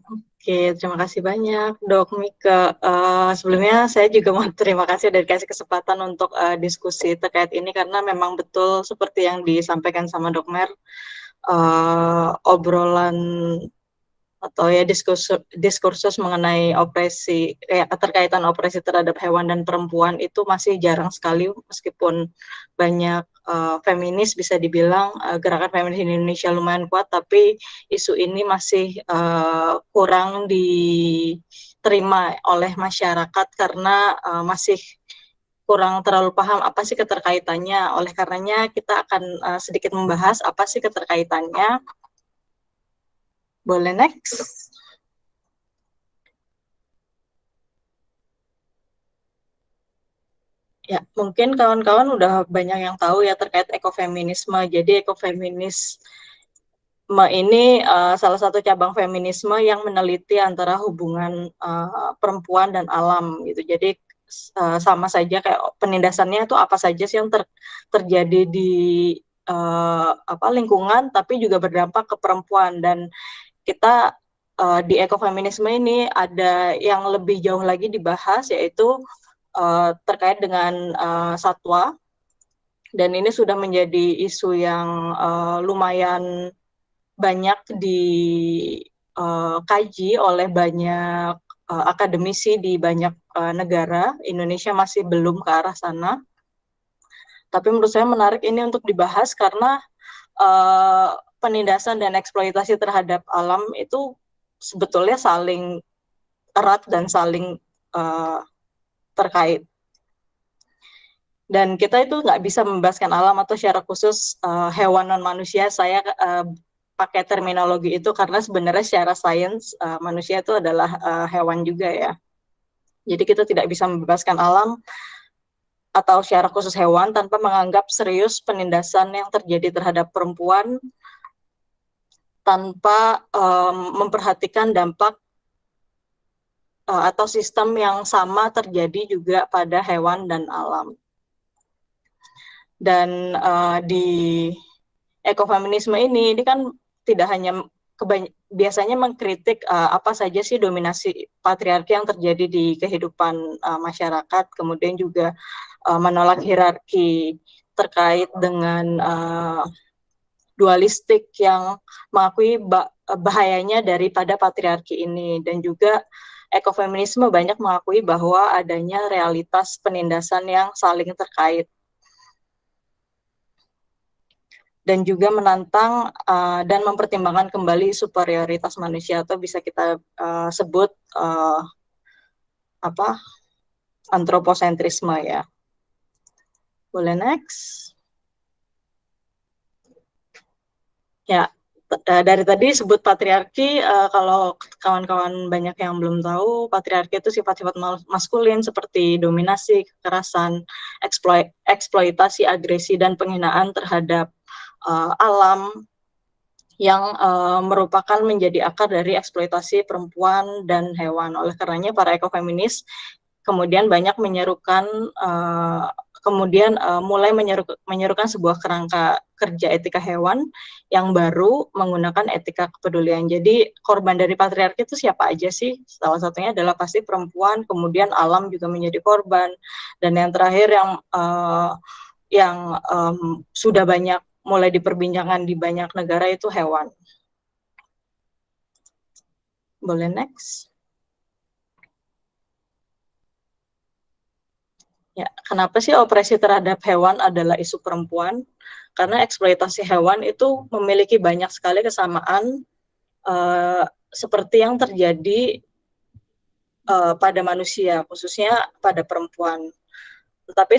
Oke, terima kasih banyak Dok Mika. Sebelumnya saya juga mau terima kasih udah dikasih kesempatan untuk diskusi terkait ini karena memang betul seperti yang disampaikan sama Dok Mer, obrolan atau ya diskursus mengenai keterkaitan opresi terhadap hewan dan perempuan itu masih jarang sekali meskipun banyak feminis bisa dibilang gerakan feminis di Indonesia lumayan kuat tapi isu ini masih kurang diterima oleh masyarakat karena masih kurang terlalu paham apa sih keterkaitannya. Oleh karenanya kita akan sedikit membahas apa sih keterkaitannya. Boleh next? Ya, mungkin kawan-kawan udah banyak yang tahu ya terkait ekofeminisme. Jadi ekofeminisme ini salah satu cabang feminisme yang meneliti antara hubungan perempuan dan alam gitu. Jadi sama saja kayak penindasannya itu apa saja sih yang terjadi di lingkungan tapi juga berdampak ke perempuan dan kita di ekofeminisme ini ada yang lebih jauh lagi dibahas yaitu terkait dengan satwa dan ini sudah menjadi isu yang lumayan banyak dikaji oleh banyak akademisi di banyak negara. Indonesia masih belum ke arah sana. Tapi menurut saya menarik ini untuk dibahas karena penindasan dan eksploitasi terhadap alam itu sebetulnya saling erat dan saling terkait. Dan kita itu nggak bisa membebaskan alam atau secara khusus hewan non manusia. Saya pakai terminologi itu karena sebenarnya secara sains manusia itu adalah hewan juga ya. Jadi kita tidak bisa membebaskan alam atau secara khusus hewan tanpa menganggap serius penindasan yang terjadi terhadap perempuan tanpa memperhatikan dampak atau sistem yang sama terjadi juga pada hewan dan alam. Dan di ekofeminisme ini kan tidak hanya biasanya mengkritik apa saja sih dominasi patriarki yang terjadi di kehidupan masyarakat, kemudian juga menolak hierarki terkait dengan dualistik yang mengakui bahayanya daripada patriarki ini dan juga ekofeminisme banyak mengakui bahwa adanya realitas penindasan yang saling terkait dan juga menantang dan mempertimbangkan kembali superioritas manusia atau bisa kita sebut antroposentrisme ya. Boleh next? Ya, dari tadi sebut patriarki, kalau kawan-kawan banyak yang belum tahu, patriarki itu sifat-sifat maskulin seperti dominasi, kekerasan, eksploitasi, agresi, dan penghinaan terhadap alam yang merupakan menjadi akar dari eksploitasi perempuan dan hewan. Oleh karenanya para ekofeminis kemudian banyak menyerukan mulai menyerukan sebuah kerangka kerja etika hewan yang baru menggunakan etika kepedulian. Jadi korban dari patriarki itu siapa aja sih? Salah satunya adalah pasti perempuan, kemudian alam juga menjadi korban, dan yang terakhir yang sudah banyak mulai diperbincangkan di banyak negara itu hewan. Boleh next? Ya, kenapa sih opresi terhadap hewan adalah isu perempuan? Karena eksploitasi hewan itu memiliki banyak sekali kesamaan seperti yang terjadi pada manusia, khususnya pada perempuan. Tetapi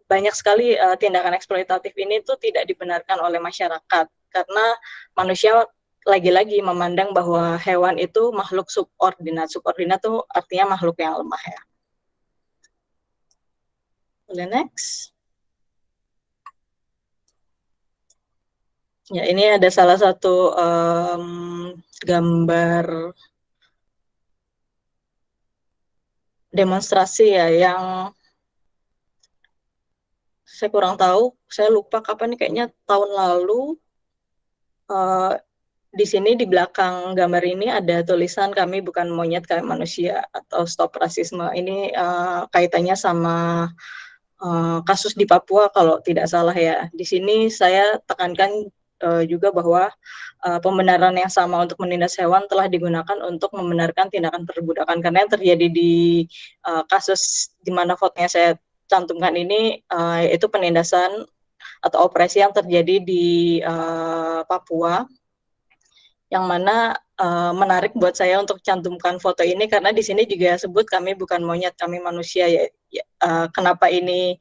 banyak sekali tindakan eksploitatif ini tuh tidak dibenarkan oleh masyarakat karena manusia lagi-lagi memandang bahwa hewan itu makhluk subordinat. Subordinat tuh artinya makhluk yang lemah ya. Boleh next? Ya, ini ada salah satu gambar demonstrasi ya yang saya kurang tahu, saya lupa kapan, kayaknya tahun lalu di sini di belakang gambar ini ada tulisan kami bukan monyet, kami manusia atau stop rasisme. Ini kaitannya sama kasus di Papua kalau tidak salah ya. Di sini saya tekankan juga bahwa pembenaran yang sama untuk menindas hewan telah digunakan untuk membenarkan tindakan perbudakan, karena yang terjadi di kasus di mana fotonya saya cantumkan ini itu penindasan atau operasi yang terjadi di Papua, yang mana menarik buat saya untuk cantumkan foto ini karena di sini juga sebut kami bukan monyet, kami manusia ya. Kenapa ini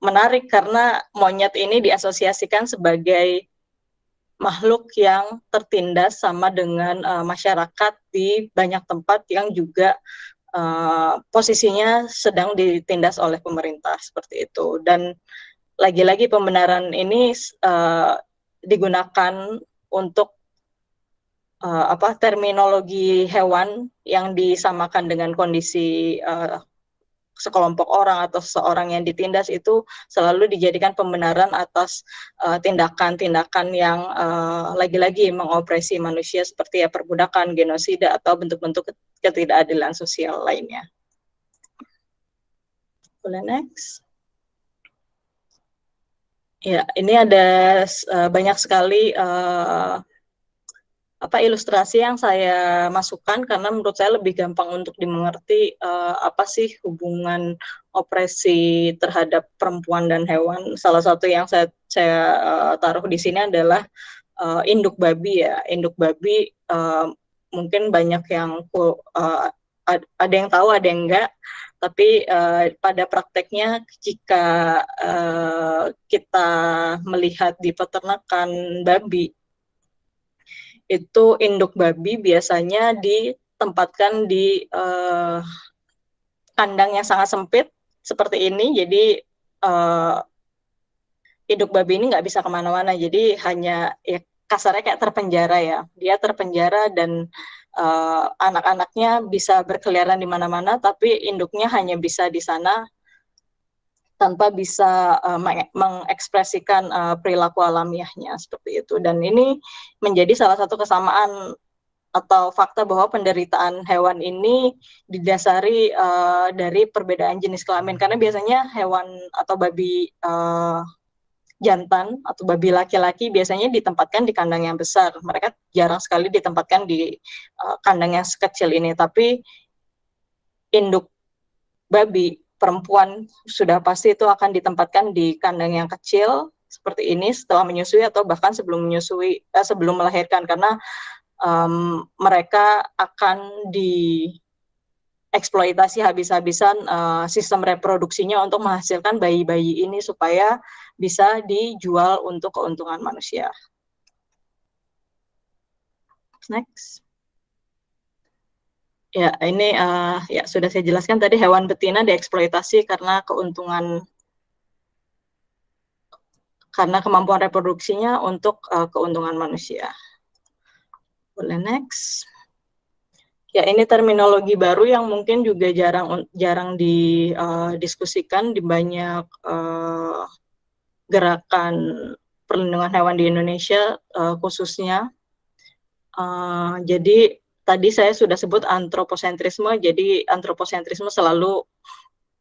menarik? Karena monyet ini diasosiasikan sebagai makhluk yang tertindas sama dengan masyarakat di banyak tempat yang juga posisinya sedang ditindas oleh pemerintah seperti itu. Dan lagi-lagi pembenaran ini digunakan untuk terminologi hewan yang disamakan dengan kondisi sekelompok orang atau seseorang yang ditindas itu selalu dijadikan pembenaran atas tindakan-tindakan yang lagi-lagi mengopresi manusia seperti ya perbudakan, genosida atau bentuk-bentuk ketidakadilan sosial lainnya. Boleh next. Ya, ini ada banyak sekali ilustrasi yang saya masukkan karena menurut saya lebih gampang untuk dimengerti apa sih hubungan opresi terhadap perempuan dan hewan. Salah satu yang saya taruh di sini adalah induk babi ya. Induk babi mungkin banyak yang ada yang tahu, ada yang enggak. Tapi pada prakteknya jika kita melihat di peternakan babi, itu induk babi biasanya ditempatkan di kandang yang sangat sempit seperti ini. Jadi induk babi ini nggak bisa kemana-mana. Jadi hanya ya, kasarnya kayak terpenjara ya. Dia terpenjara dan anak-anaknya bisa berkeliaran di mana-mana, tapi induknya hanya bisa di sana tanpa bisa mengekspresikan perilaku alamiahnya seperti itu. Dan ini menjadi salah satu kesamaan atau fakta bahwa penderitaan hewan ini didasari dari perbedaan jenis kelamin, karena biasanya hewan atau babi jantan atau babi laki-laki biasanya ditempatkan di kandang yang besar. Mereka jarang sekali ditempatkan di kandang yang sekecil ini, tapi induk babi perempuan sudah pasti itu akan ditempatkan di kandang yang kecil seperti ini setelah menyusui atau bahkan sebelum menyusui, sebelum melahirkan, karena mereka akan dieksploitasi habis-habisan sistem reproduksinya untuk menghasilkan bayi-bayi ini supaya bisa dijual untuk keuntungan manusia. Next. Ya, ini ya sudah saya jelaskan tadi, hewan betina dieksploitasi karena kemampuan reproduksinya untuk keuntungan manusia. Boleh next. Ya, ini terminologi baru yang mungkin juga jarang didiskusikan di banyak gerakan perlindungan hewan di Indonesia khususnya. Jadi tadi saya sudah sebut antroposentrisme. Jadi antroposentrisme selalu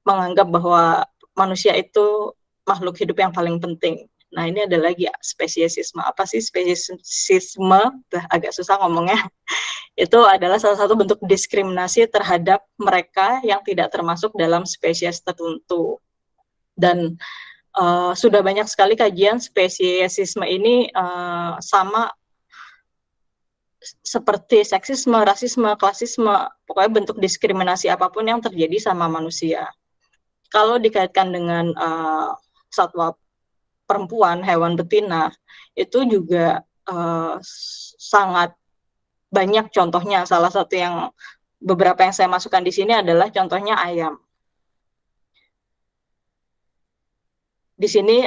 menganggap bahwa manusia itu makhluk hidup yang paling penting. Nah, ini ada lagi spesiesisme. Apa sih spesiesisme? Agak susah ngomongnya. Itu adalah salah satu bentuk diskriminasi terhadap mereka yang tidak termasuk dalam spesies tertentu. Dan sudah banyak sekali kajian spesiesisme ini sama seperti seksisme, rasisme, klasisme, pokoknya bentuk diskriminasi apapun yang terjadi sama manusia. Kalau dikaitkan dengan satwa perempuan, hewan betina, itu juga sangat banyak contohnya. Salah satu yang beberapa yang saya masukkan di sini adalah contohnya ayam. Di sini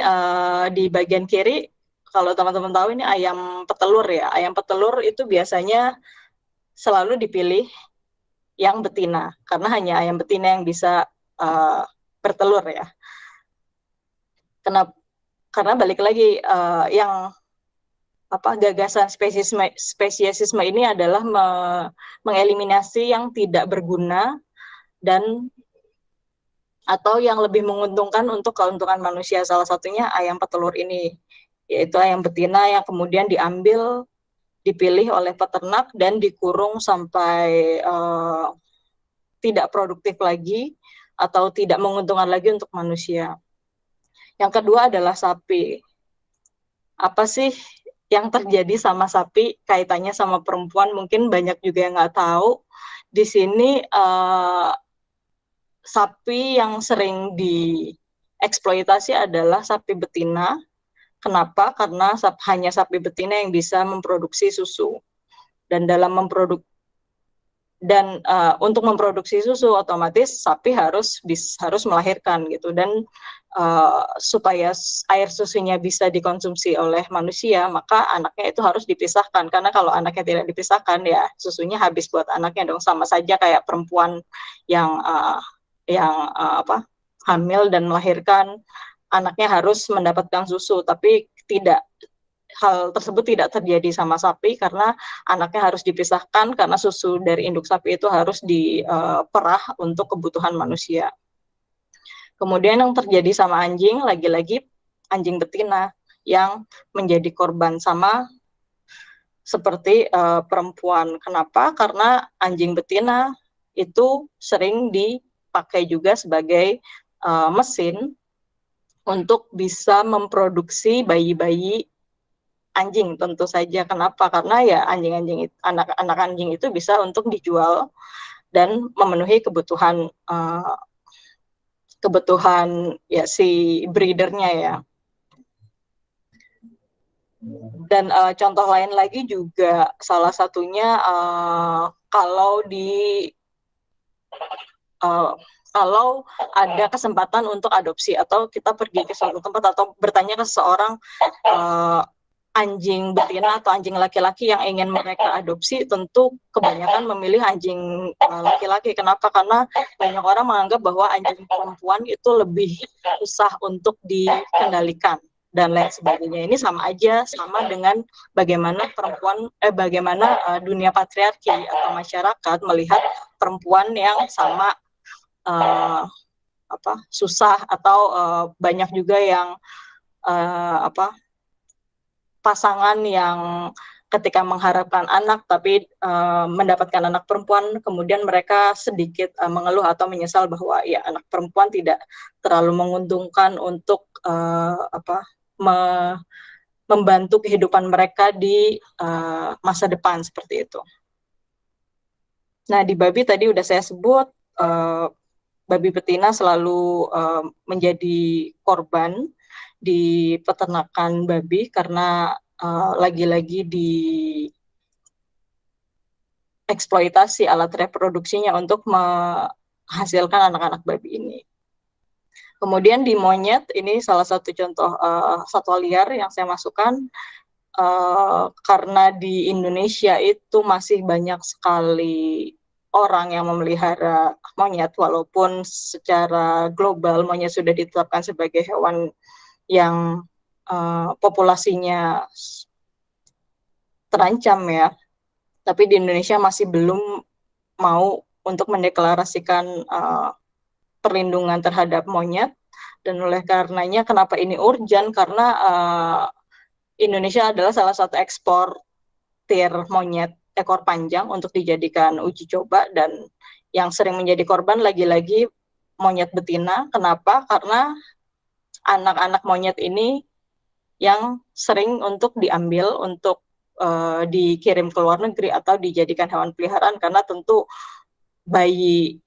di bagian kiri, kalau teman-teman tahu ini ayam petelur ya. Ayam petelur itu biasanya selalu dipilih yang betina, karena hanya ayam betina yang bisa bertelur ya. Karena balik lagi yang gagasan spesiesisme ini adalah mengeliminasi yang tidak berguna dan atau yang lebih menguntungkan untuk keuntungan manusia. Salah satunya ayam petelur ini, yaitu ayam betina yang kemudian dipilih oleh peternak dan dikurung sampai tidak produktif lagi atau tidak menguntungkan lagi untuk manusia. Yang kedua adalah sapi. Apa sih yang terjadi sama sapi kaitannya sama perempuan? Mungkin banyak juga yang nggak tahu. Di sini sapi yang sering dieksploitasi adalah sapi betina. Kenapa? Karena hanya sapi betina yang bisa memproduksi susu. Dan untuk memproduksi susu otomatis sapi harus melahirkan gitu, dan supaya air susunya bisa dikonsumsi oleh manusia, maka anaknya itu harus dipisahkan, karena kalau anaknya tidak dipisahkan ya susunya habis buat anaknya dong. Sama saja kayak perempuan yang hamil dan melahirkan, anaknya harus mendapatkan susu, tapi hal tersebut tidak terjadi sama sapi karena anaknya harus dipisahkan, karena susu dari induk sapi itu harus diperah untuk kebutuhan manusia. Kemudian yang terjadi sama anjing, lagi-lagi anjing betina yang menjadi korban sama seperti perempuan. Kenapa? Karena anjing betina itu sering dipakai juga sebagai mesin untuk bisa memproduksi bayi-bayi anjing, tentu saja. Kenapa? Karena ya anak anjing itu bisa untuk dijual dan memenuhi kebutuhan ya si breedernya ya. Dan contoh lain lagi juga, salah satunya kalau ada kesempatan untuk adopsi atau kita pergi ke suatu tempat atau bertanya ke seseorang anjing betina atau anjing laki-laki yang ingin mereka adopsi, tentu kebanyakan memilih anjing laki-laki. Kenapa? Karena banyak orang menganggap bahwa anjing perempuan itu lebih susah untuk dikendalikan dan lain sebagainya. Ini sama dengan bagaimana dunia patriarki atau masyarakat melihat perempuan yang sama susah, atau banyak juga yang pasangan yang ketika mengharapkan anak tapi mendapatkan anak perempuan, kemudian mereka sedikit mengeluh atau menyesal bahwa ya anak perempuan tidak terlalu menguntungkan untuk membantu kehidupan mereka di masa depan, seperti itu. Nah, di babi tadi udah saya sebut, babi betina selalu menjadi korban di peternakan babi karena lagi-lagi dieksploitasi alat reproduksinya untuk menghasilkan anak-anak babi ini. Kemudian di monyet, ini salah satu contoh satwa liar yang saya masukkan, karena di Indonesia itu masih banyak sekali orang yang memelihara monyet, walaupun secara global monyet sudah ditetapkan sebagai hewan yang populasinya terancam ya, tapi di Indonesia masih belum mau untuk mendeklarasikan perlindungan terhadap monyet. Dan oleh karenanya kenapa ini urgent, karena Indonesia adalah salah satu eksportir monyet ekor panjang untuk dijadikan uji coba, dan yang sering menjadi korban lagi-lagi monyet betina. Kenapa? Karena anak-anak monyet ini yang sering untuk diambil untuk dikirim ke luar negeri atau dijadikan hewan peliharaan, karena tentu bayi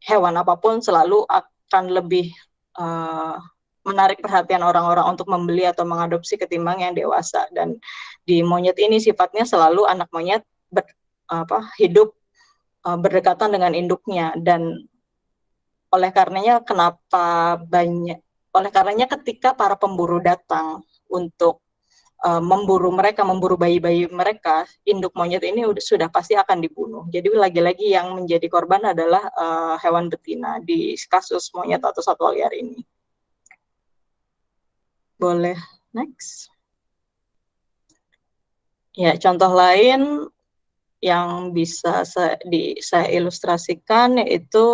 hewan apapun selalu akan lebih menarik perhatian orang-orang untuk membeli atau mengadopsi ketimbang yang dewasa. Dan di monyet ini sifatnya selalu anak monyet hidup berdekatan dengan induknya, dan oleh karenanya ketika para pemburu datang untuk memburu bayi-bayi mereka, induk monyet ini sudah pasti akan dibunuh. Jadi lagi-lagi yang menjadi korban adalah hewan betina di kasus monyet atau satwa liar ini. Boleh next. Ya, contoh lain yang bisa saya ilustrasikan yaitu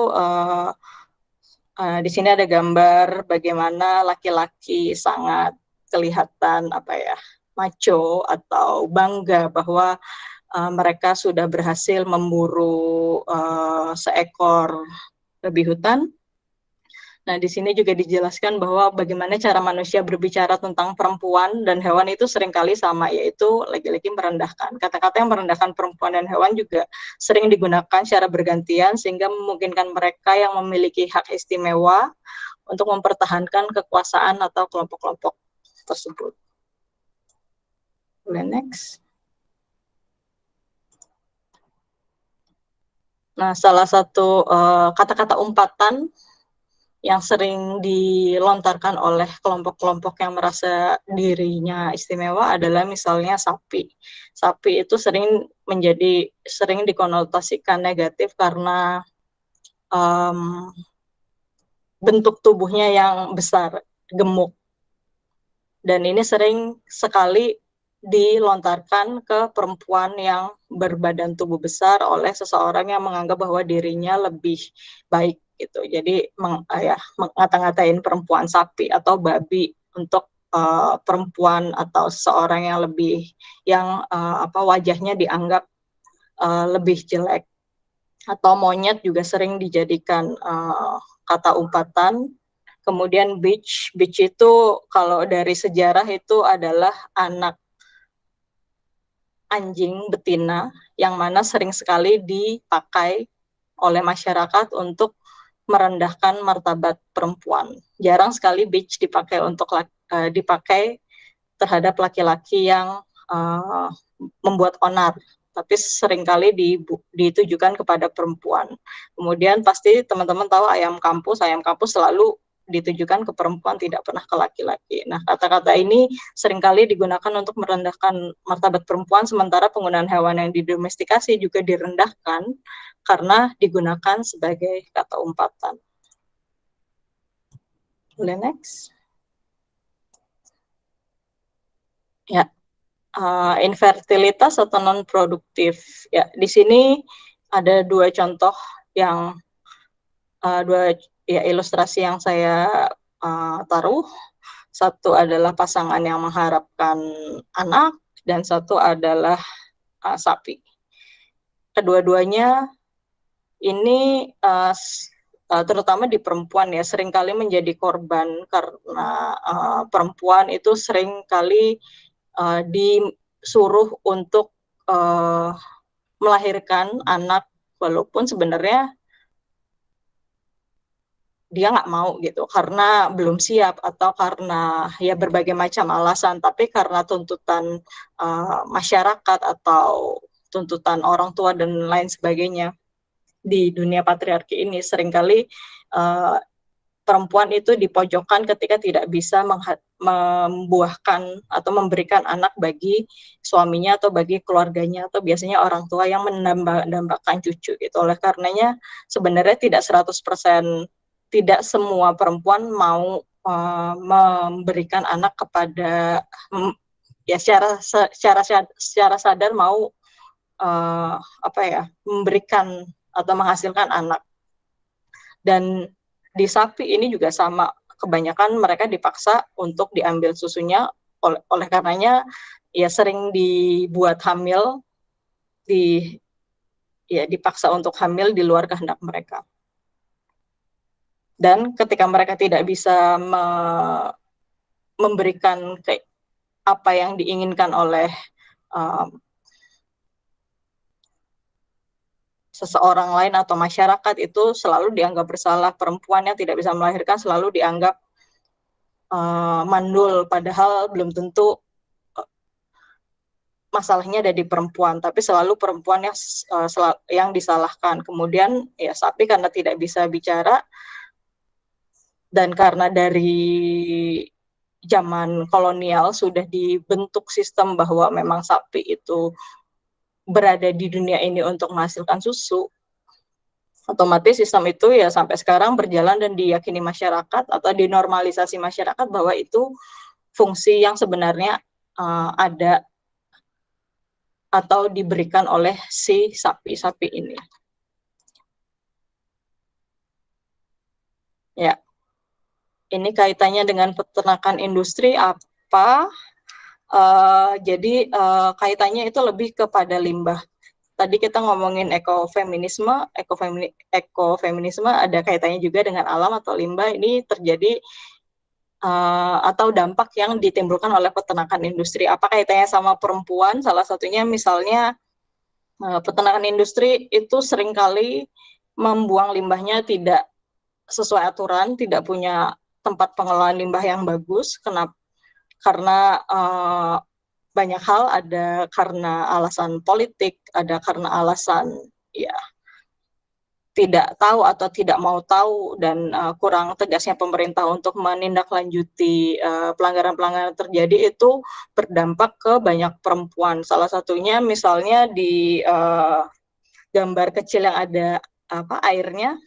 di sini ada gambar bagaimana laki-laki sangat kelihatan apa ya, macho atau bangga bahwa mereka sudah berhasil memburu seekor babi hutan. Nah, di sini juga dijelaskan bahwa bagaimana cara manusia berbicara tentang perempuan dan hewan itu seringkali sama, yaitu lagi-lagi merendahkan. Kata-kata yang merendahkan perempuan dan hewan juga sering digunakan secara bergantian, sehingga memungkinkan mereka yang memiliki hak istimewa untuk mempertahankan kekuasaan atau kelompok-kelompok tersebut. Boleh next. Nah, salah satu kata-kata umpatan yang sering dilontarkan oleh kelompok-kelompok yang merasa dirinya istimewa adalah misalnya sapi. Sapi itu sering dikonotasikan negatif karena um, bentuk tubuhnya yang besar, gemuk. Dan ini sering sekali dilontarkan ke perempuan yang berbadan tubuh besar oleh seseorang yang menganggap bahwa dirinya lebih baik gitu. Jadi mengata-ngatain perempuan sapi atau babi untuk perempuan atau seseorang yang wajahnya dianggap lebih jelek. Atau monyet juga sering dijadikan kata umpatan. Kemudian bitch itu kalau dari sejarah itu adalah anak anjing betina yang mana sering sekali dipakai oleh masyarakat untuk merendahkan martabat perempuan. Jarang sekali bitch dipakai terhadap laki-laki yang membuat onar, tapi seringkali ditujukan kepada perempuan. Kemudian pasti teman-teman tahu ayam kampus selalu ditujukan ke perempuan, tidak pernah ke laki-laki. Nah, kata-kata ini seringkali digunakan untuk merendahkan martabat perempuan, sementara penggunaan hewan yang didomestikasi juga direndahkan karena digunakan sebagai kata umpatan. Boleh next. Ya, infertilitas atau non produktif. Ya, di sini ada dua contoh yang dua ya ilustrasi yang saya taruh. Satu adalah pasangan yang mengharapkan anak dan satu adalah sapi. Kedua-duanya ini terutama di perempuan ya seringkali menjadi korban karena perempuan itu seringkali disuruh untuk melahirkan anak walaupun sebenarnya dia nggak mau gitu karena belum siap atau karena ya berbagai macam alasan, tapi karena tuntutan masyarakat atau tuntutan orang tua dan lain sebagainya di dunia patriarki ini seringkali perempuan itu dipojokkan ketika tidak bisa membuahkan atau memberikan anak bagi suaminya atau bagi keluarganya atau biasanya orang tua yang mendambakan cucu gitu. Oleh karenanya sebenarnya tidak semua perempuan mau memberikan anak kepada ya secara sadar mau memberikan atau menghasilkan anak. Dan di sapi ini juga sama, kebanyakan mereka dipaksa untuk diambil susunya oleh karenanya ya sering dibuat hamil dipaksa untuk hamil di luar kehendak mereka. Dan ketika mereka tidak bisa memberikan apa yang diinginkan oleh seseorang lain atau masyarakat, itu selalu dianggap bersalah. Perempuan yang tidak bisa melahirkan selalu dianggap mandul, padahal belum tentu masalahnya ada di perempuan, tapi selalu perempuan yang disalahkan. Kemudian ya sapi karena tidak bisa bicara dan karena dari zaman kolonial sudah dibentuk sistem bahwa memang sapi itu berada di dunia ini untuk menghasilkan susu, otomatis sistem itu ya sampai sekarang berjalan dan diyakini masyarakat atau dinormalisasi masyarakat bahwa itu fungsi yang sebenarnya ada atau diberikan oleh si sapi-sapi ini. Ya, ini kaitannya dengan peternakan industri apa? Jadi kaitannya itu lebih kepada limbah. Tadi kita ngomongin ekofeminisme ada kaitannya juga dengan alam atau limbah. Ini terjadi atau dampak yang ditimbulkan oleh peternakan industri. Apa kaitannya sama perempuan? Salah satunya misalnya peternakan industri itu seringkali membuang limbahnya tidak sesuai aturan, tidak punya tempat pengelolaan limbah yang bagus. Kenapa? Karena banyak hal, ada karena alasan politik, ada karena alasan ya tidak tahu atau tidak mau tahu, dan kurang tegasnya pemerintah untuk menindaklanjuti pelanggaran-pelanggaran terjadi, itu berdampak ke banyak perempuan. Salah satunya misalnya di gambar kecil yang ada airnya,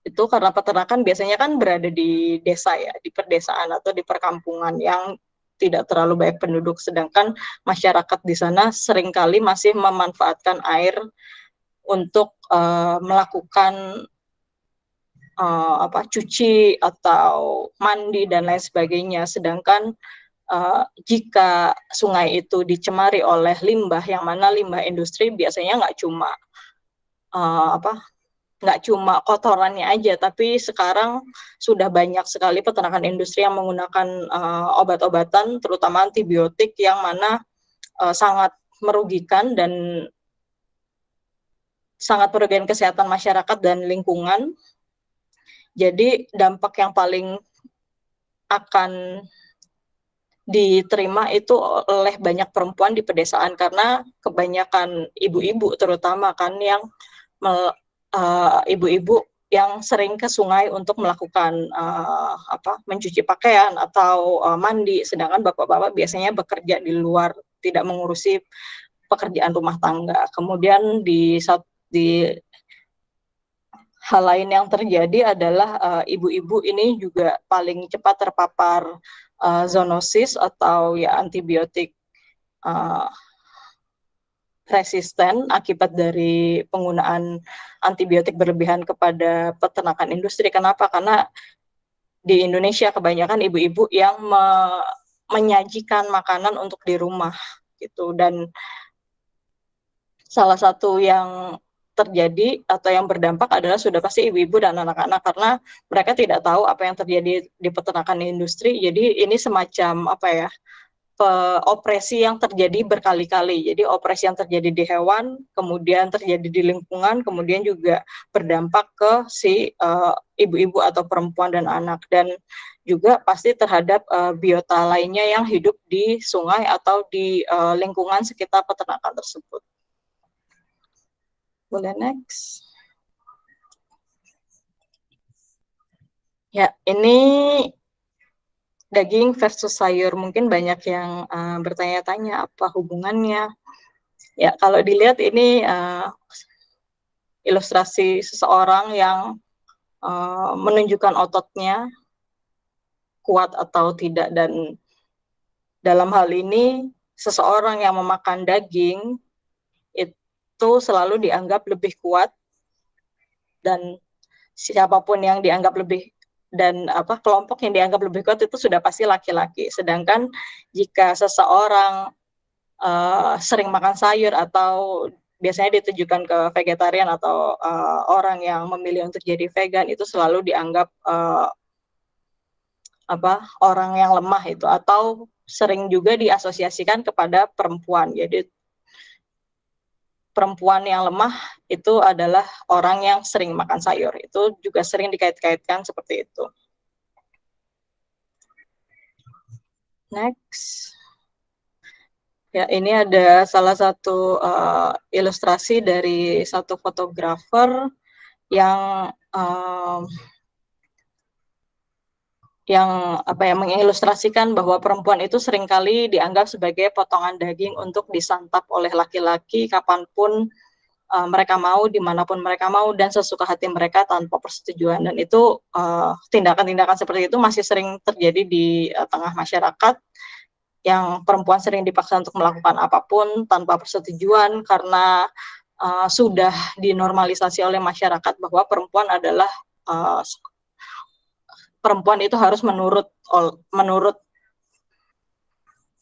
itu karena peternakan biasanya kan berada di desa ya, di perdesaan atau di perkampungan yang tidak terlalu banyak penduduk, sedangkan masyarakat di sana seringkali masih memanfaatkan air untuk melakukan cuci atau mandi dan lain sebagainya. Sedangkan jika sungai itu dicemari oleh limbah, yang mana limbah industri biasanya nggak cuma kotorannya aja, tapi sekarang sudah banyak sekali peternakan industri yang menggunakan obat-obatan, terutama antibiotik, yang mana sangat merugikan dan sangat merugikan kesehatan masyarakat dan lingkungan. Jadi dampak yang paling akan diterima itu oleh banyak perempuan di pedesaan, karena kebanyakan ibu-ibu terutama kan yang ibu-ibu yang sering ke sungai untuk melakukan mencuci pakaian atau mandi, sedangkan bapak-bapak biasanya bekerja di luar, tidak mengurusi pekerjaan rumah tangga. Kemudian di hal lain yang terjadi adalah ibu-ibu ini juga paling cepat terpapar zoonosis atau ya antibiotik resisten akibat dari penggunaan antibiotik berlebihan kepada peternakan industri. Kenapa? Karena di Indonesia kebanyakan ibu-ibu yang menyajikan makanan untuk di rumah gitu, dan salah satu yang terjadi atau yang berdampak adalah sudah pasti ibu-ibu dan anak-anak, karena mereka tidak tahu apa yang terjadi di peternakan industri. Jadi ini semacam opresi yang terjadi berkali-kali. Jadi opresi yang terjadi di hewan, kemudian terjadi di lingkungan, kemudian juga berdampak ke si ibu-ibu atau perempuan dan anak, dan juga pasti terhadap biota lainnya yang hidup di sungai atau di lingkungan sekitar peternakan tersebut. Boleh next. Ya, ini daging versus sayur. Mungkin banyak yang bertanya-tanya apa hubungannya. Ya, kalau dilihat ini ilustrasi seseorang yang menunjukkan ototnya kuat atau tidak, dan dalam hal ini seseorang yang memakan daging itu selalu dianggap lebih kuat, dan siapapun yang dianggap lebih, dan kelompok yang dianggap lebih kuat itu sudah pasti laki-laki. Sedangkan jika seseorang sering makan sayur atau biasanya ditujukan ke vegetarian atau orang yang memilih untuk jadi vegan, itu selalu dianggap orang yang lemah itu, atau sering juga diasosiasikan kepada perempuan. Jadi perempuan yang lemah itu adalah orang yang sering makan sayur. Itu juga sering dikait-kaitkan seperti itu. Next. Ya, ini ada salah satu ilustrasi dari satu fotografer yang mengilustrasikan bahwa perempuan itu seringkali dianggap sebagai potongan daging untuk disantap oleh laki-laki kapanpun mereka mau, dimanapun mereka mau, dan sesuka hati mereka tanpa persetujuan. Dan itu tindakan-tindakan seperti itu masih sering terjadi di tengah masyarakat yang perempuan sering dipaksa untuk melakukan apapun tanpa persetujuan karena sudah dinormalisasi oleh masyarakat bahwa perempuan adalah perempuan itu harus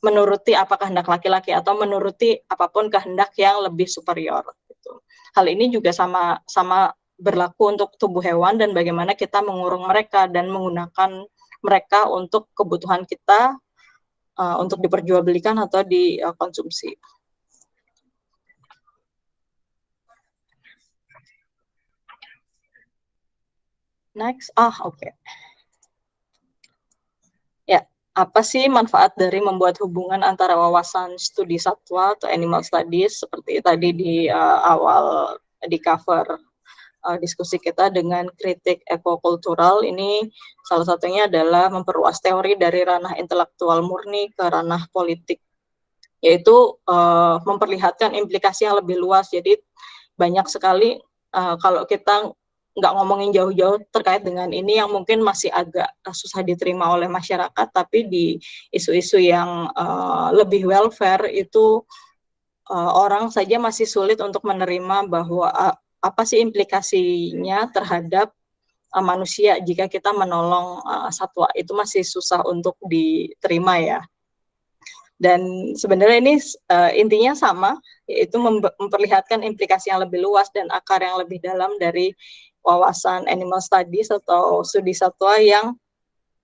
menuruti apa kehendak laki-laki atau menuruti apapun kehendak yang lebih superior. Gitu. Hal ini juga sama berlaku untuk tubuh hewan dan bagaimana kita mengurung mereka dan menggunakan mereka untuk kebutuhan kita untuk diperjualbelikan atau dikonsumsi. Next, oke. Ya, apa sih manfaat dari membuat hubungan antara wawasan studi satwa atau animal studies seperti tadi di awal di cover diskusi kita dengan kritik ekokultural ini salah satunya adalah memperluas teori dari ranah intelektual murni ke ranah politik, yaitu memperlihatkan implikasi yang lebih luas. Jadi banyak sekali kalau kita nggak ngomongin jauh-jauh terkait dengan ini yang mungkin masih agak susah diterima oleh masyarakat, tapi di isu-isu yang lebih welfare itu orang saja masih sulit untuk menerima bahwa apa sih implikasinya terhadap manusia jika kita menolong satwa, itu masih susah untuk diterima ya. Dan sebenarnya ini intinya sama, yaitu memperlihatkan implikasi yang lebih luas dan akar yang lebih dalam dari wawasan animal studies atau studi satwa yang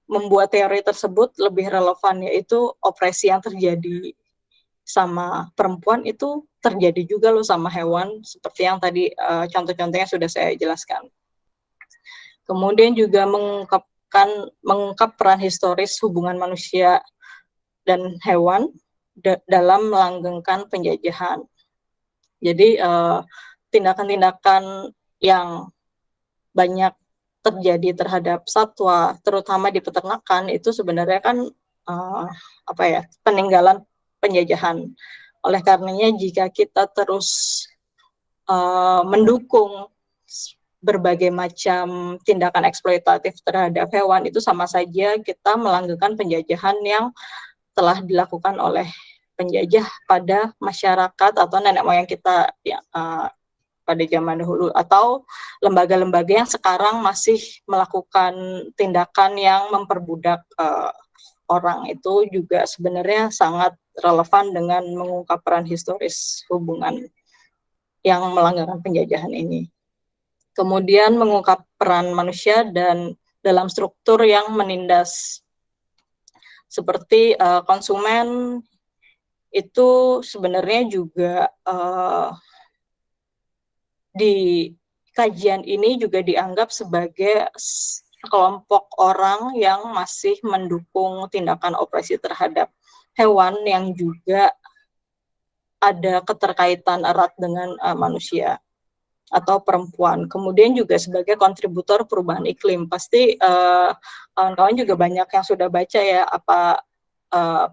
membuat teori tersebut lebih relevan, yaitu opresi yang terjadi sama perempuan itu terjadi juga loh sama hewan, seperti yang tadi contoh-contohnya sudah saya jelaskan. Kemudian juga mengungkap peran historis hubungan manusia dan hewan dalam melanggengkan penjajahan. Jadi tindakan-tindakan yang banyak terjadi terhadap satwa, terutama di peternakan, itu sebenarnya kan peninggalan penjajahan. Oleh karenanya jika kita terus mendukung berbagai macam tindakan eksploitatif terhadap hewan, itu sama saja kita melanggengkan penjajahan yang telah dilakukan oleh penjajah pada masyarakat atau nenek moyang kita ya, pada zaman dahulu, atau lembaga-lembaga yang sekarang masih melakukan tindakan yang memperbudak orang. Itu juga sebenarnya sangat relevan dengan mengungkap peran historis hubungan yang melanggengkan penjajahan ini. Kemudian mengungkap peran manusia dan dalam struktur yang menindas, seperti konsumen itu sebenarnya juga di kajian ini juga dianggap sebagai kelompok orang yang masih mendukung tindakan opresi terhadap hewan yang juga ada keterkaitan erat dengan manusia atau perempuan. Kemudian juga sebagai kontributor perubahan iklim. Pasti kawan-kawan juga banyak yang sudah baca ya, apa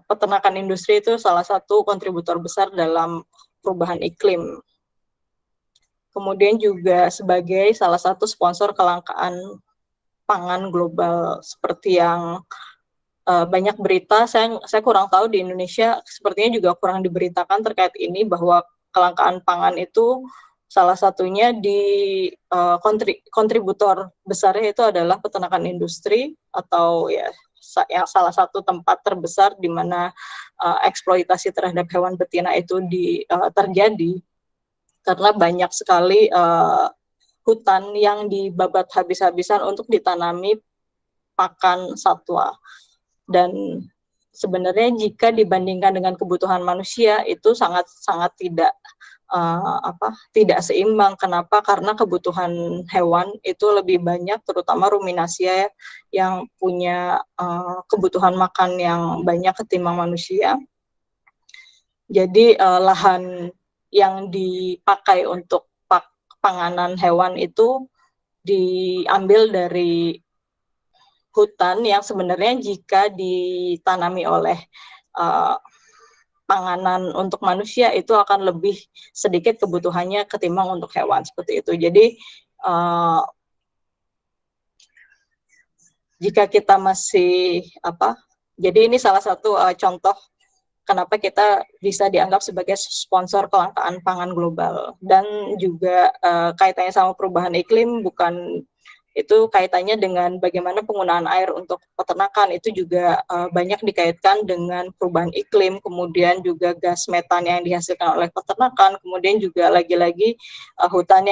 peternakan industri itu salah satu kontributor besar dalam perubahan iklim. Kemudian juga sebagai salah satu sponsor kelangkaan pangan global, seperti yang banyak berita, saya kurang tahu di Indonesia, sepertinya juga kurang diberitakan terkait ini, bahwa kelangkaan pangan itu salah satunya di kontributor besarnya itu adalah peternakan industri, atau ya yang salah satu tempat terbesar di mana eksploitasi terhadap hewan betina itu terjadi, karena banyak sekali hutan yang dibabat habis-habisan untuk ditanami pakan satwa. Dan sebenarnya jika dibandingkan dengan kebutuhan manusia itu sangat tidak seimbang. Kenapa? Karena kebutuhan hewan itu lebih banyak, terutama ruminasia yang punya kebutuhan makan yang banyak ketimbang manusia. Jadi lahan yang dipakai untuk panganan hewan itu diambil dari hutan yang sebenarnya jika ditanami oleh panganan untuk manusia itu akan lebih sedikit kebutuhannya ketimbang untuk hewan, seperti itu. Jadi jika kita masih jadi ini salah satu contoh kenapa kita bisa dianggap sebagai sponsor kelangkaan pangan global. Dan juga kaitannya sama perubahan iklim, bukan itu kaitannya dengan bagaimana penggunaan air untuk peternakan, itu juga banyak dikaitkan dengan perubahan iklim, kemudian juga gas metan yang dihasilkan oleh peternakan, kemudian juga lagi-lagi hutan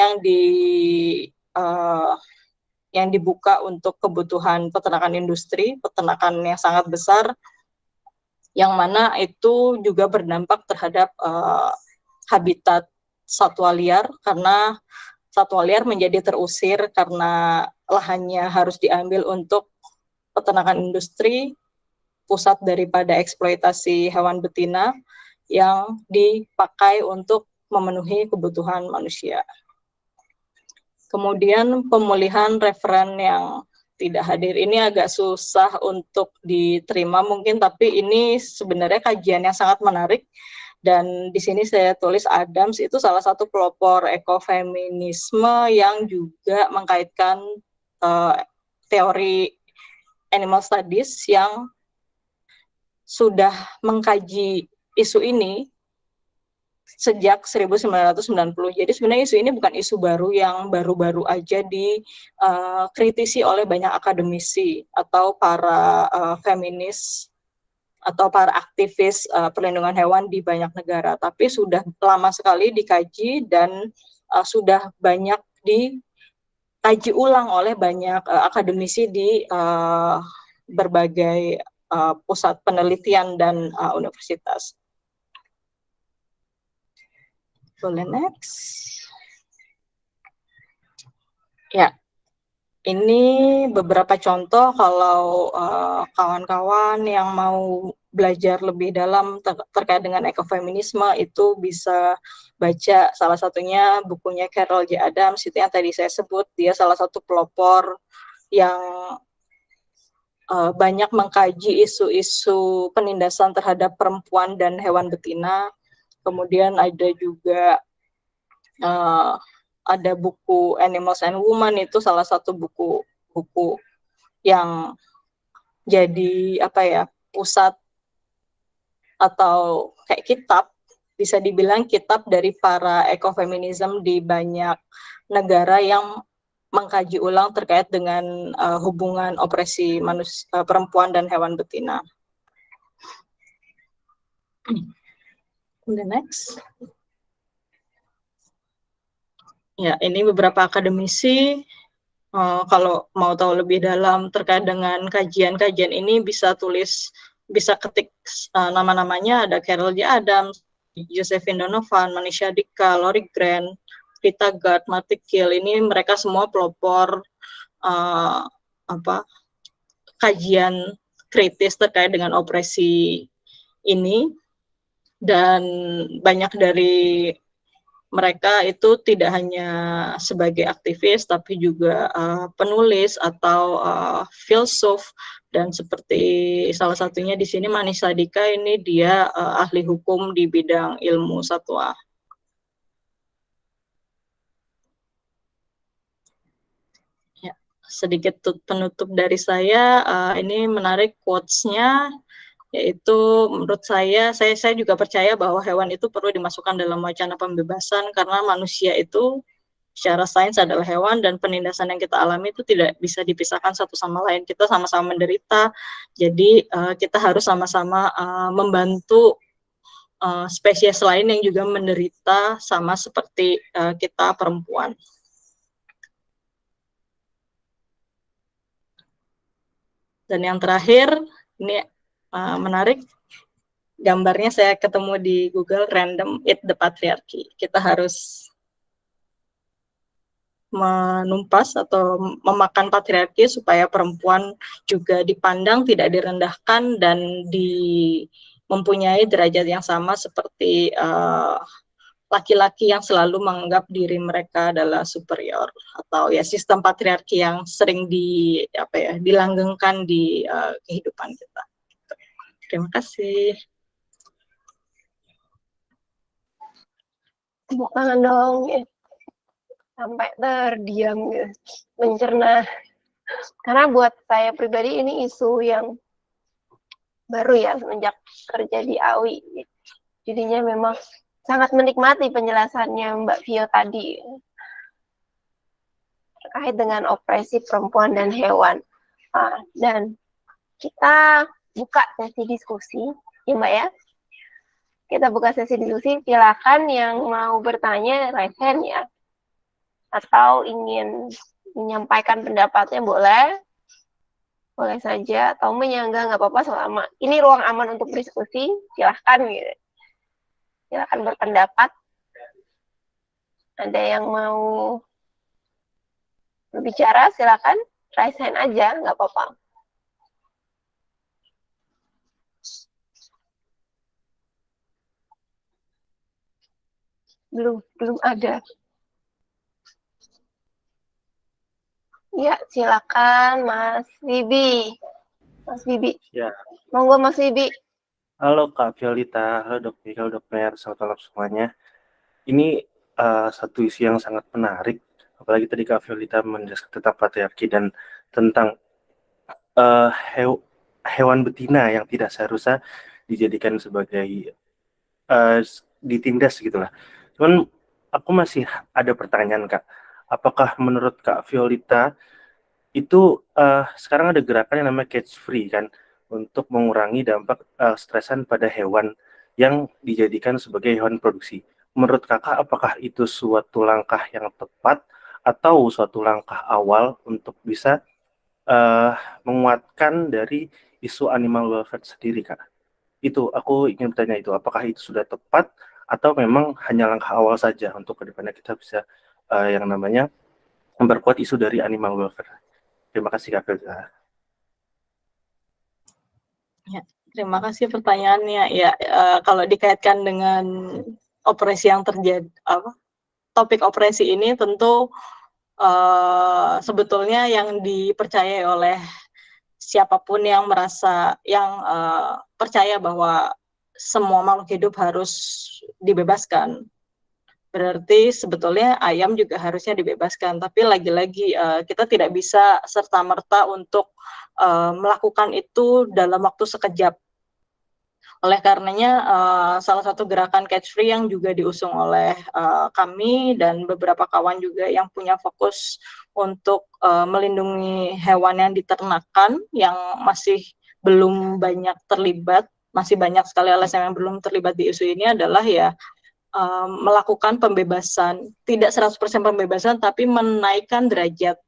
yang dibuka untuk kebutuhan peternakan industri, peternakan yang sangat besar, yang mana itu juga berdampak terhadap habitat satwa liar, karena satwa liar menjadi terusir karena lahannya harus diambil untuk peternakan industri, pusat daripada eksploitasi hewan betina yang dipakai untuk memenuhi kebutuhan manusia. Kemudian pemulihan referen yang tidak hadir ini agak susah untuk diterima mungkin, tapi ini sebenarnya kajian yang sangat menarik. Dan di sini saya tulis Adams itu salah satu pelopor ekofeminisme yang juga mengkaitkan teori animal studies yang sudah mengkaji isu ini sejak 1990. Jadi sebenarnya isu ini bukan isu baru yang baru-baru aja dikritisi oleh banyak akademisi atau para feminis atau para aktivis perlindungan hewan di banyak negara, tapi sudah lama sekali dikaji dan sudah banyak dikaji ulang oleh banyak akademisi di berbagai pusat penelitian dan universitas. Boleh next. Ya, ini beberapa contoh kalau kawan-kawan yang mau belajar lebih dalam terkait dengan ekofeminisme itu bisa baca salah satunya bukunya Carol J. Adams, itu yang tadi saya sebut. Dia salah satu pelopor yang banyak mengkaji isu-isu penindasan terhadap perempuan dan hewan betina. Kemudian ada juga ada buku Animals and Women, itu salah satu buku yang jadi pusat atau kayak kitab, bisa dibilang kitab dari para ekofeminisme di banyak negara yang mengkaji ulang terkait dengan hubungan opresi perempuan dan hewan betina. The next. Ya, ini beberapa akademisi. Kalau mau tahu lebih dalam terkait dengan kajian-kajian ini bisa ketik nama-namanya. Ada Carol J. Adams, Josephine Donovan, Manisha Dika, Lori Grant, Rita Gard, Marty Kiel. Ini mereka semua pelopor kajian kritis terkait dengan opresi ini, dan banyak dari mereka itu tidak hanya sebagai aktivis, tapi juga penulis atau filsuf, dan seperti salah satunya di sini Manisha Dika, ini dia ahli hukum di bidang ilmu satwa. Ya, sedikit penutup dari saya, ini menarik quotes-nya, yaitu menurut saya juga percaya bahwa hewan itu perlu dimasukkan dalam wacana pembebasan, karena manusia itu secara sains adalah hewan, dan penindasan yang kita alami itu tidak bisa dipisahkan satu sama lain. Kita sama-sama menderita, jadi kita harus sama-sama membantu spesies lain yang juga menderita sama seperti kita perempuan. Dan yang terakhir, ini menarik, gambarnya saya ketemu di Google, Random Eat the Patriarchy. Kita harus menumpas atau memakan patriarki supaya perempuan juga dipandang, tidak direndahkan, dan mempunyai derajat yang sama seperti laki-laki yang selalu menganggap diri mereka adalah superior, atau ya sistem patriarki yang sering dilanggengkan di kehidupan kita. Terima kasih. Tepuk tangan dong, sampai terdiam mencerna. Karena buat saya pribadi ini isu yang baru ya semenjak kerja di AWI. Jadinya memang sangat menikmati penjelasannya Mbak Vio tadi terkait dengan opresi perempuan dan hewan. Dan kita buka sesi diskusi, ya Mbak ya. Kita buka sesi diskusi, silakan yang mau bertanya, raise hand ya. Atau ingin menyampaikan pendapatnya boleh saja, atau menyanggah nggak apa-apa selama ini ruang aman untuk diskusi, silahkan gitu. Silahkan berpendapat. Ada yang mau berbicara, silahkan raise hand aja, nggak apa-apa. Belum ada. Ya, silakan Mas Bibi. Mas Bibi. Ya. Monggo Mas Bibi. Halo Kak Violita, halo Dok Mika, Dok Mer, selamat malam semuanya. Ini satu isu yang sangat menarik, apalagi tadi Kak Violita menjelaskan tentang patriarki dan tentang hewan betina yang tidak seharusnya dijadikan sebagai ditindas gitulah. Cuman aku masih ada pertanyaan Kak, apakah menurut Kak Violita itu sekarang ada gerakan yang namanya cage free kan untuk mengurangi dampak stresan pada hewan yang dijadikan sebagai hewan produksi. Menurut kakak apakah itu suatu langkah yang tepat atau suatu langkah awal untuk bisa menguatkan dari isu animal welfare sendiri kak? Itu aku ingin bertanya itu apakah itu sudah tepat atau memang hanya langkah awal saja untuk kedepannya kita bisa yang namanya memperkuat isu dari animal welfare. Terima kasih Kak Firza. Ya, terima kasih pertanyaannya. Ya, kalau dikaitkan dengan opresi yang terjadi, topik opresi ini tentu sebetulnya yang dipercayai oleh siapapun yang percaya bahwa semua makhluk hidup harus dibebaskan. Berarti sebetulnya ayam juga harusnya dibebaskan, tapi lagi-lagi kita tidak bisa serta-merta untuk melakukan itu dalam waktu sekejap. Oleh karenanya salah satu gerakan catch free yang juga diusung oleh kami dan beberapa kawan juga yang punya fokus untuk melindungi hewan yang diternakan yang masih belum banyak terlibat, masih banyak sekali LSM yang belum terlibat di isu ini adalah ya melakukan pembebasan, tidak 100% pembebasan, tapi menaikkan derajat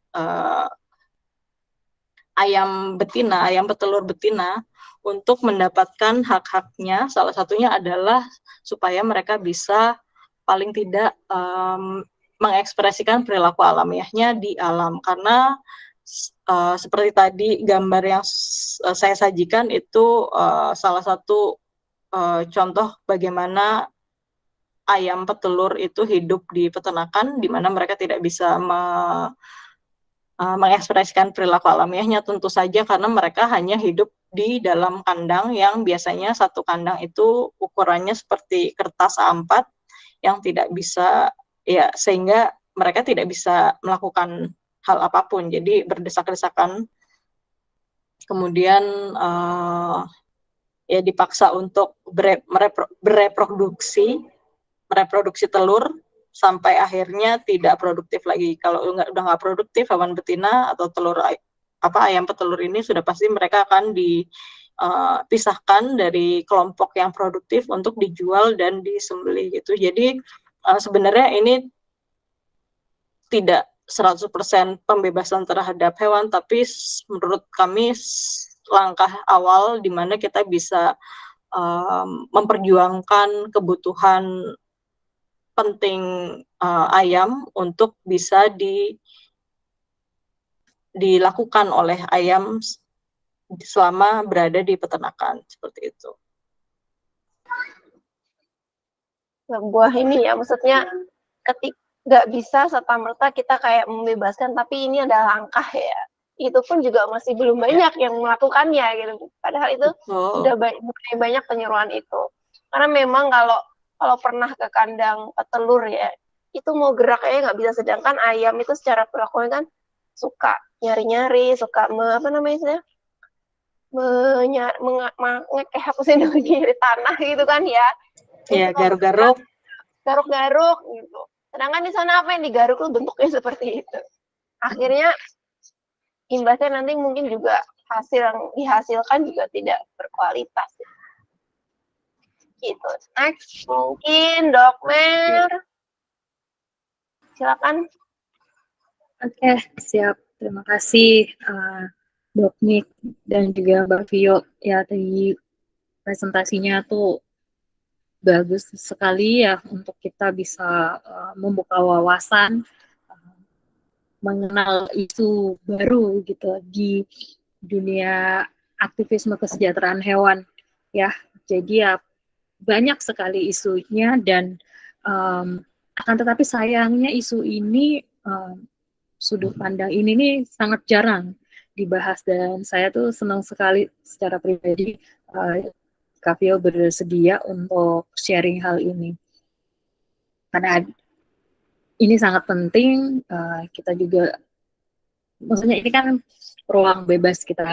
ayam betina, ayam petelur betina, untuk mendapatkan hak-haknya. Salah satunya adalah supaya mereka bisa paling tidak mengekspresikan perilaku alamiahnya di alam. Karena seperti tadi gambar yang saya sajikan itu salah satu contoh bagaimana ayam petelur itu hidup di peternakan di mana mereka tidak bisa mengekspresikan perilaku alamiahnya, tentu saja karena mereka hanya hidup di dalam kandang yang biasanya satu kandang itu ukurannya seperti kertas A4 yang tidak bisa, ya, sehingga mereka tidak bisa melakukan hal apapun, jadi berdesak-desakan, kemudian ya dipaksa untuk mereproduksi telur sampai akhirnya tidak produktif lagi. Kalau udah nggak produktif hewan betina atau ayam petelur ini sudah pasti mereka akan dipisahkan dari kelompok yang produktif untuk dijual dan disembelih gitu. Jadi sebenarnya ini tidak 100% pembebasan terhadap hewan, tapi menurut kami langkah awal di mana kita bisa memperjuangkan kebutuhan penting ayam untuk bisa dilakukan oleh ayam selama berada di peternakan, seperti itu. Buah ini ya, maksudnya nggak bisa serta-merta kita kayak membebaskan, tapi ini ada langkah ya. Itu pun juga masih belum banyak yang melakukannya gitu. Padahal itu sudah banyak penyeruan itu. Karena memang kalau pernah ke kandang petelur ya, itu mau gerak kayaknya nggak bisa. Sedangkan ayam itu secara perilakunya kan suka nyari-nyari, suka ngekeh apa sih namanya, tanah gitu kan ya. Ya, Itu garuk-garuk. garuk-garuk gitu. Sedangkan di sana apa yang digaruk tuh bentuknya seperti itu. Akhirnya imbasnya nanti mungkin juga hasil yang dihasilkan juga tidak berkualitas. Gitu. Next, mungkin Dokmer. Silakan. Oke, siap. Terima kasih Doknik dan juga Mbak Vio. Ya, tadi presentasinya tuh bagus sekali ya untuk kita bisa membuka wawasan, mengenal isu baru gitu di dunia aktivisme kesejahteraan hewan ya. Jadi ya banyak sekali isunya dan akan tetapi sayangnya isu ini sudut pandang ini nih sangat jarang dibahas dan saya tuh senang sekali secara pribadi Kak Vio bersedia untuk sharing hal ini karena ini sangat penting. Kita juga maksudnya ini kan ruang bebas kita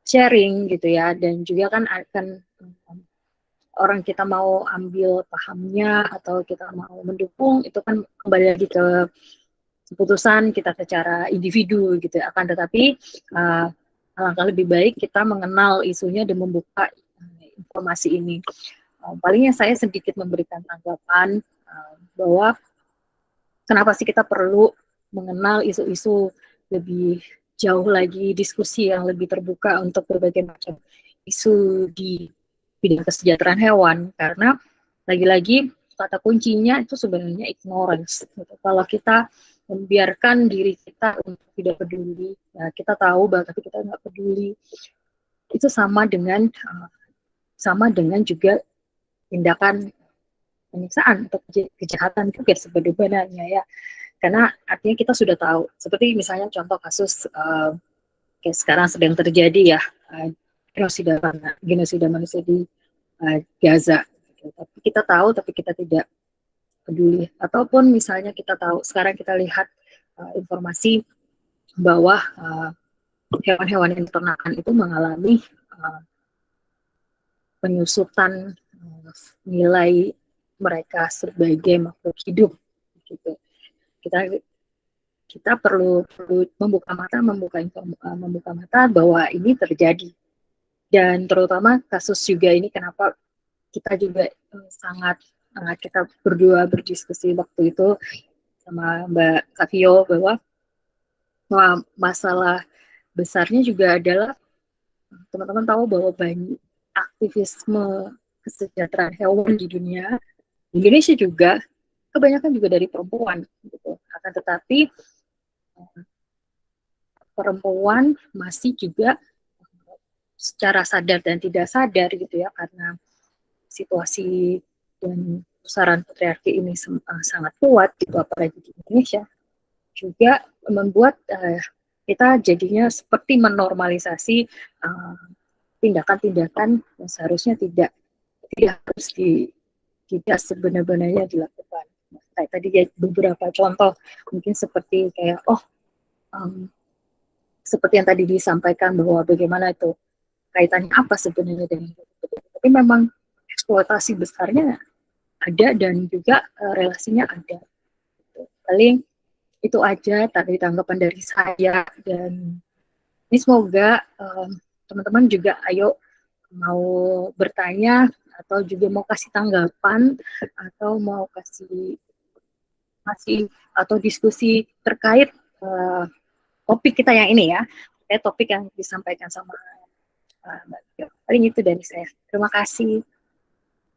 sharing gitu ya dan juga kan akan orang kita mau ambil pahamnya atau kita mau mendukung itu kan kembali lagi ke keputusan kita secara individu gitu ya. Akan tetapi alangkah lebih baik kita mengenal isunya dan membuka informasi ini. Palingnya saya sedikit memberikan tanggapan bahwa kenapa sih kita perlu mengenal isu-isu lebih jauh lagi, diskusi yang lebih terbuka untuk berbagai macam isu di bidang kesejahteraan hewan, karena lagi-lagi kata kuncinya itu sebenarnya ignorance. Kalau kita membiarkan diri kita untuk tidak peduli, ya kita tahu bahwa tapi kita nggak peduli, itu sama dengan juga tindakan penyiksaan atau kejahatan juga sebenarnya ya. Karena artinya kita sudah tahu, seperti misalnya contoh kasus kayak sekarang sedang terjadi ya, genosida manusia di Gaza. Tapi kita tahu, tapi kita tidak peduli. Ataupun misalnya kita tahu, sekarang kita lihat informasi bahwa hewan-hewan yang diternakan itu mengalami penyusutan nilai mereka sebagai makhluk hidup. Gitu. Kita perlu membuka mata bahwa ini terjadi. Dan terutama kasus juga ini kenapa kita juga sangat kita berdua berdiskusi waktu itu sama Mbak Kavio bahwa masalah besarnya juga adalah teman-teman tahu bahwa banyak aktivisme kesejahteraan hewan di dunia, di Indonesia juga kebanyakan juga dari perempuan gitu. Akan tetapi perempuan masih juga secara sadar dan tidak sadar gitu ya, karena situasi dan pusaran patriarki ini sangat kuat gitu, apalagi di Indonesia juga membuat kita jadinya seperti menormalisasi tindakan-tindakan yang seharusnya tidak harus tidak sebenar-benarnya dilakukan. Kayak tadi ya, beberapa contoh mungkin seperti kayak seperti yang tadi disampaikan bahwa bagaimana itu kaitannya apa sebenarnya dengan itu. Tapi memang eksploitasi besarnya ada dan juga relasinya ada. Paling itu aja tadi tanggapan dari saya, dan ini semoga teman-teman juga ayo mau bertanya atau juga mau kasih tanggapan atau mau kasih atau diskusi terkait topik kita yang ini ya, terkait topik yang disampaikan sama Mbak Vio. Paling itu dari saya. Terima kasih.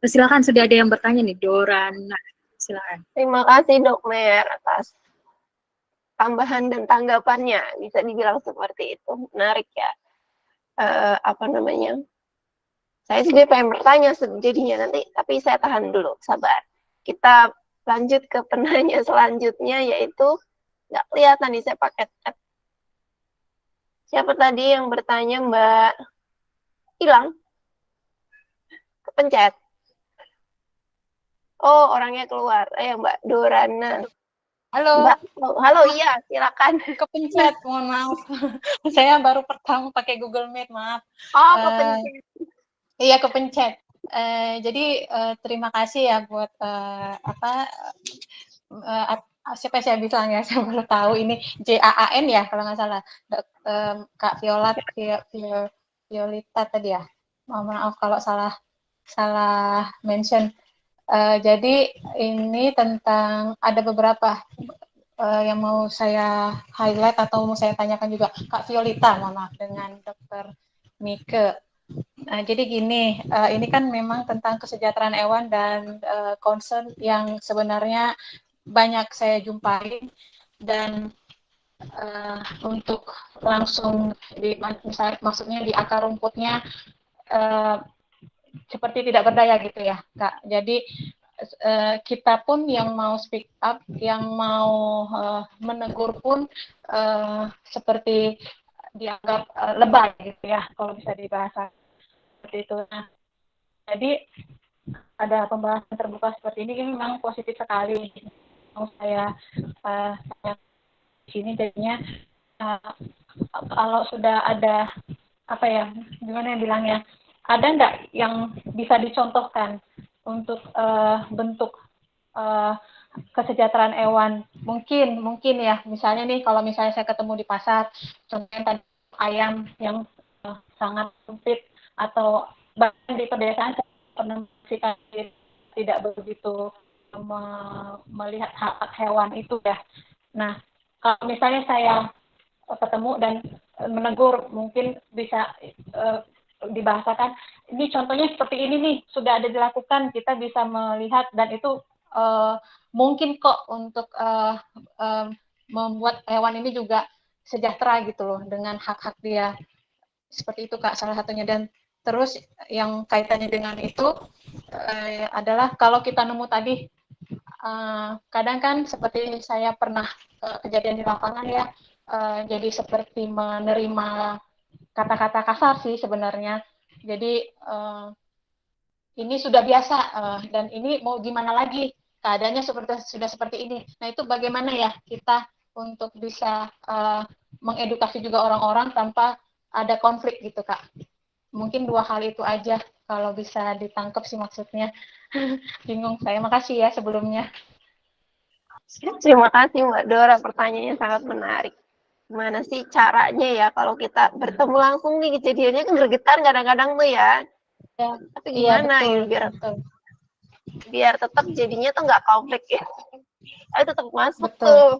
Silakan, sudah ada yang bertanya nih, Dorana. Silakan. Terima kasih Dokmer atas tambahan dan tanggapannya, bisa dibilang seperti itu. Menarik ya. Apa namanya? Saya sendiri pengen bertanya jadinya nanti, tapi saya tahan dulu, sabar. Kita lanjut ke penanya selanjutnya, yaitu nggak kelihatan nih saya pakai chat. Siapa tadi yang bertanya, Mbak? Hilang? Kepencet? Oh, orangnya keluar. Ayo Mbak Dorana. Halo, Mbak. Oh, halo, iya, silakan. kepencet, mohon maaf. Saya baru pertama pakai Google Meet, maaf. Oh, Eh, kepencet. Iya, kepencet. Jadi terima kasih ya buat siapa saya bilang ya, saya baru tahu ini JAAN ya kalau nggak salah. Kak Violita tadi ya. Mohon maaf kalau salah mention. Jadi ini tentang ada beberapa yang mau saya highlight atau mau saya tanyakan juga Kak Violita, mohon maaf, dengan Dokter Mike. Nah, jadi gini, ini kan memang tentang kesejahteraan hewan dan concern yang sebenarnya banyak saya jumpai, dan untuk langsung maksudnya di akar rumputnya seperti tidak berdaya gitu ya, Kak. Jadi kita pun yang mau speak up, yang mau menegur pun seperti dianggap lebay gitu ya, kalau bisa dibahas seperti itu. Nah, jadi ada pembahasan terbuka seperti ini memang positif sekali. Mau saya tanya di sini jadinya kalau sudah ada apa ya, gimana yang bilangnya, ada nggak yang bisa dicontohkan untuk bentuk kesejahteraan hewan? Mungkin ya, misalnya nih kalau misalnya saya ketemu di pasar, contohnya tadi ayam yang sangat sempit, atau bahkan di pedesaan saya pernah tidak begitu melihat hak hewan itu ya. Nah, kalau misalnya saya ketemu dan menegur, mungkin bisa dibahasakan, ini contohnya seperti ini nih, sudah ada dilakukan, kita bisa melihat, dan itu mungkin kok untuk membuat hewan ini juga sejahtera gitu loh dengan hak-hak dia. Seperti itu Kak, salah satunya. Dan terus yang kaitannya dengan itu adalah kalau kita nemu tadi, kadang kan seperti saya pernah kejadian di lapangan ya, jadi seperti menerima kata-kata kasar sih sebenarnya. Jadi ini sudah biasa, dan ini mau gimana lagi, keadaannya sudah seperti ini. Nah, itu bagaimana ya kita untuk bisa mengedukasi juga orang-orang tanpa ada konflik gitu Kak. Mungkin dua hal itu aja kalau bisa ditangkap sih maksudnya. Bingung saya. Makasih ya sebelumnya. Terima kasih Mbak Dora, pertanyaannya sangat menarik. Gimana sih caranya ya kalau kita bertemu langsung nih, kejadiannya kan gregetan kadang-kadang tuh ya. Ya, Tapi iya gimana betul, ya betul. biar tetap jadinya tuh nggak konflik ya. Ayo tetap masuk Betul. tuh.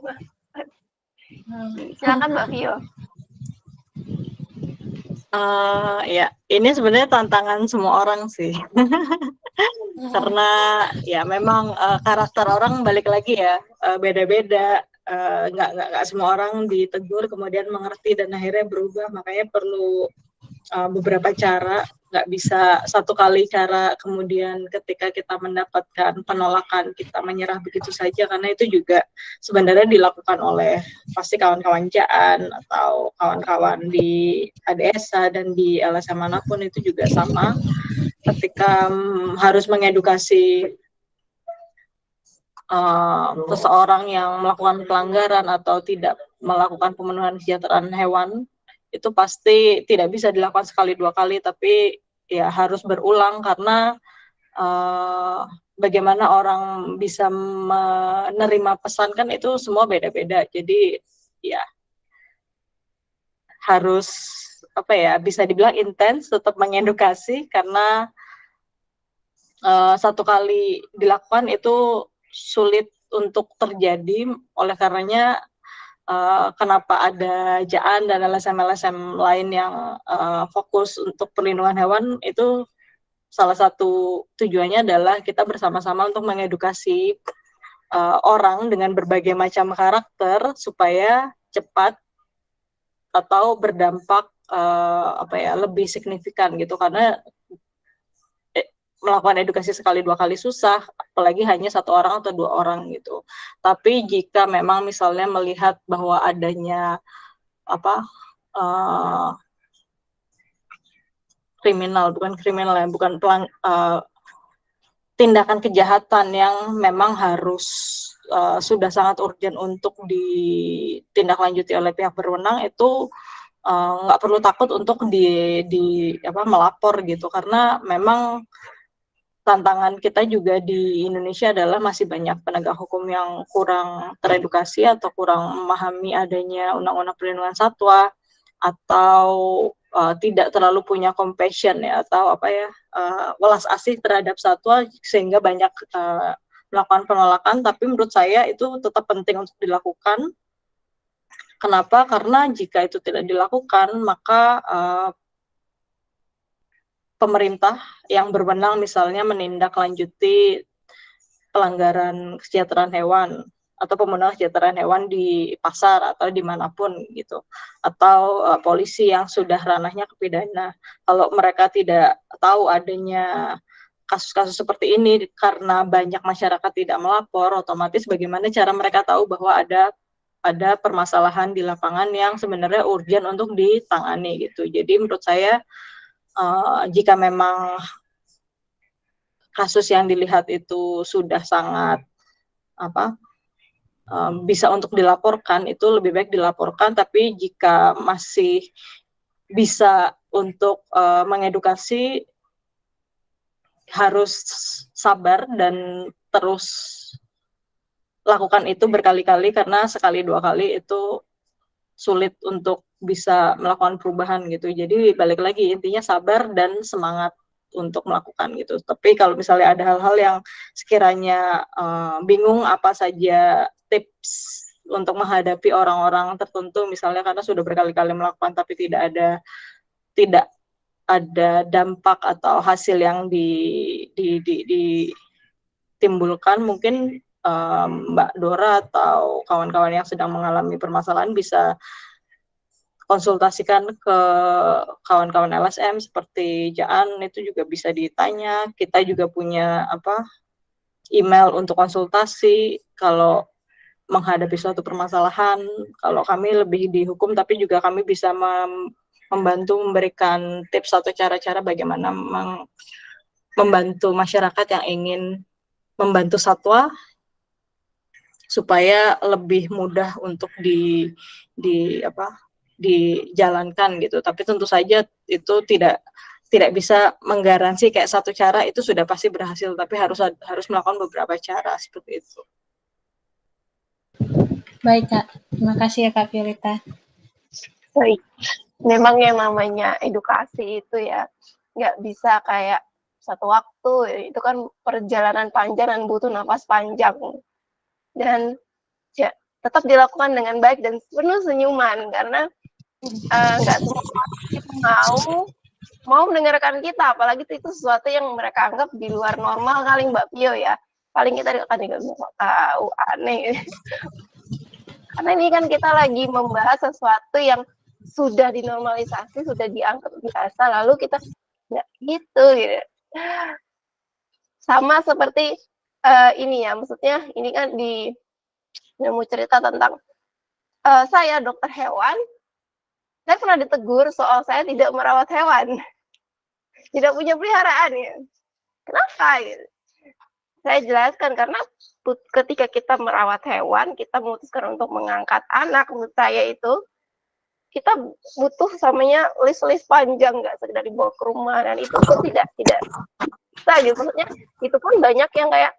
Hmm. Silakan Mbak Vio. Ya, ini sebenarnya tantangan semua orang sih. Karena ya memang karakter orang balik lagi ya, beda-beda. Nggak semua orang ditegur kemudian mengerti dan akhirnya berubah. Makanya perlu beberapa cara, nggak bisa satu kali cara kemudian ketika kita mendapatkan penolakan kita menyerah begitu saja, karena itu juga sebenarnya dilakukan oleh pasti kawan-kawan JAAN atau kawan-kawan di ADSA dan di LSM manapun itu juga sama, ketika harus mengedukasi seseorang yang melakukan pelanggaran atau tidak melakukan pemenuhan kesejahteraan hewan, itu pasti tidak bisa dilakukan sekali dua kali, tapi ya harus berulang, karena bagaimana orang bisa menerima pesan kan itu semua beda-beda. Jadi ya harus apa ya, bisa dibilang intens tetap mengedukasi, karena satu kali dilakukan itu sulit untuk terjadi. Oleh karenanya kenapa ada JAAN dan LSM-LSM lain yang fokus untuk perlindungan hewan, itu salah satu tujuannya adalah kita bersama-sama untuk mengedukasi orang dengan berbagai macam karakter supaya cepat atau berdampak lebih signifikan gitu. Karena melakukan edukasi sekali dua kali susah, apalagi hanya satu orang atau dua orang gitu. Tapi jika memang misalnya melihat bahwa adanya tindakan kejahatan yang memang harus sudah sangat urgent untuk ditindaklanjuti oleh pihak berwenang, itu nggak perlu takut untuk melapor gitu, karena memang tantangan kita juga di Indonesia adalah masih banyak penegak hukum yang kurang teredukasi atau kurang memahami adanya undang-undang perlindungan satwa, atau tidak terlalu punya compassion ya, atau welas asih terhadap satwa, sehingga banyak melakukan penolakan. Tapi menurut saya itu tetap penting untuk dilakukan. Kenapa? Karena jika itu tidak dilakukan, maka pemerintah yang berwenang misalnya menindaklanjuti pelanggaran kesejahteraan hewan atau pembunuhan kesejahteraan hewan di pasar atau dimanapun gitu, atau polisi yang sudah ranahnya ke pidana, kalau mereka tidak tahu adanya kasus-kasus seperti ini karena banyak masyarakat tidak melapor, otomatis bagaimana cara mereka tahu bahwa ada permasalahan di lapangan yang sebenarnya urgent untuk ditangani gitu. Jadi menurut saya jika memang kasus yang dilihat itu sudah sangat bisa untuk dilaporkan, itu lebih baik dilaporkan. Tapi jika masih bisa untuk mengedukasi, harus sabar dan terus lakukan itu berkali-kali, karena sekali dua kali itu sulit untuk bisa melakukan perubahan gitu. Jadi balik lagi, intinya sabar dan semangat untuk melakukan gitu. Tapi kalau misalnya ada hal-hal yang sekiranya bingung apa saja tips untuk menghadapi orang-orang tertentu, misalnya karena sudah berkali-kali melakukan tapi tidak ada dampak atau hasil yang ditimbulkan, mungkin Mbak Dora atau kawan-kawan yang sedang mengalami permasalahan bisa konsultasikan ke kawan-kawan LSM seperti Jaan, itu juga bisa ditanya. Kita juga punya email untuk konsultasi kalau menghadapi suatu permasalahan. Kalau kami lebih di hukum, tapi juga kami bisa membantu memberikan tips atau cara-cara bagaimana membantu masyarakat yang ingin membantu satwa supaya lebih mudah untuk dijalankan gitu. Tapi tentu saja itu tidak bisa menggaransi kayak satu cara itu sudah pasti berhasil, tapi harus melakukan beberapa cara seperti itu. Baik Kak, terima kasih ya Kak Violeta. Baik, memang yang namanya edukasi itu ya nggak bisa kayak satu waktu, itu kan perjalanan panjang dan butuh nafas panjang, dan ya, tetap dilakukan dengan baik dan penuh senyuman, karena nggak semua orang itu mau mendengarkan kita, apalagi itu sesuatu yang mereka anggap di luar normal kali Mbak Pio ya. Paling kita akan tahu aneh. Karena ini kan kita lagi membahas sesuatu yang sudah dinormalisasi, sudah dianggap biasa, lalu kita nggak gitu. Sama seperti ini ya, maksudnya ini kan mau cerita tentang saya dokter hewan, saya pernah ditegur soal saya tidak merawat hewan, tidak punya peliharaan ya. Kenapa? Gitu. Saya jelaskan karena ketika kita merawat hewan, kita memutuskan untuk mengangkat anak, menurut saya itu kita butuh samanya list-list panjang, nggak sekedar dibawa ke rumah, dan itu pun tidak bisa gitu. Maksudnya itu pun banyak yang kayak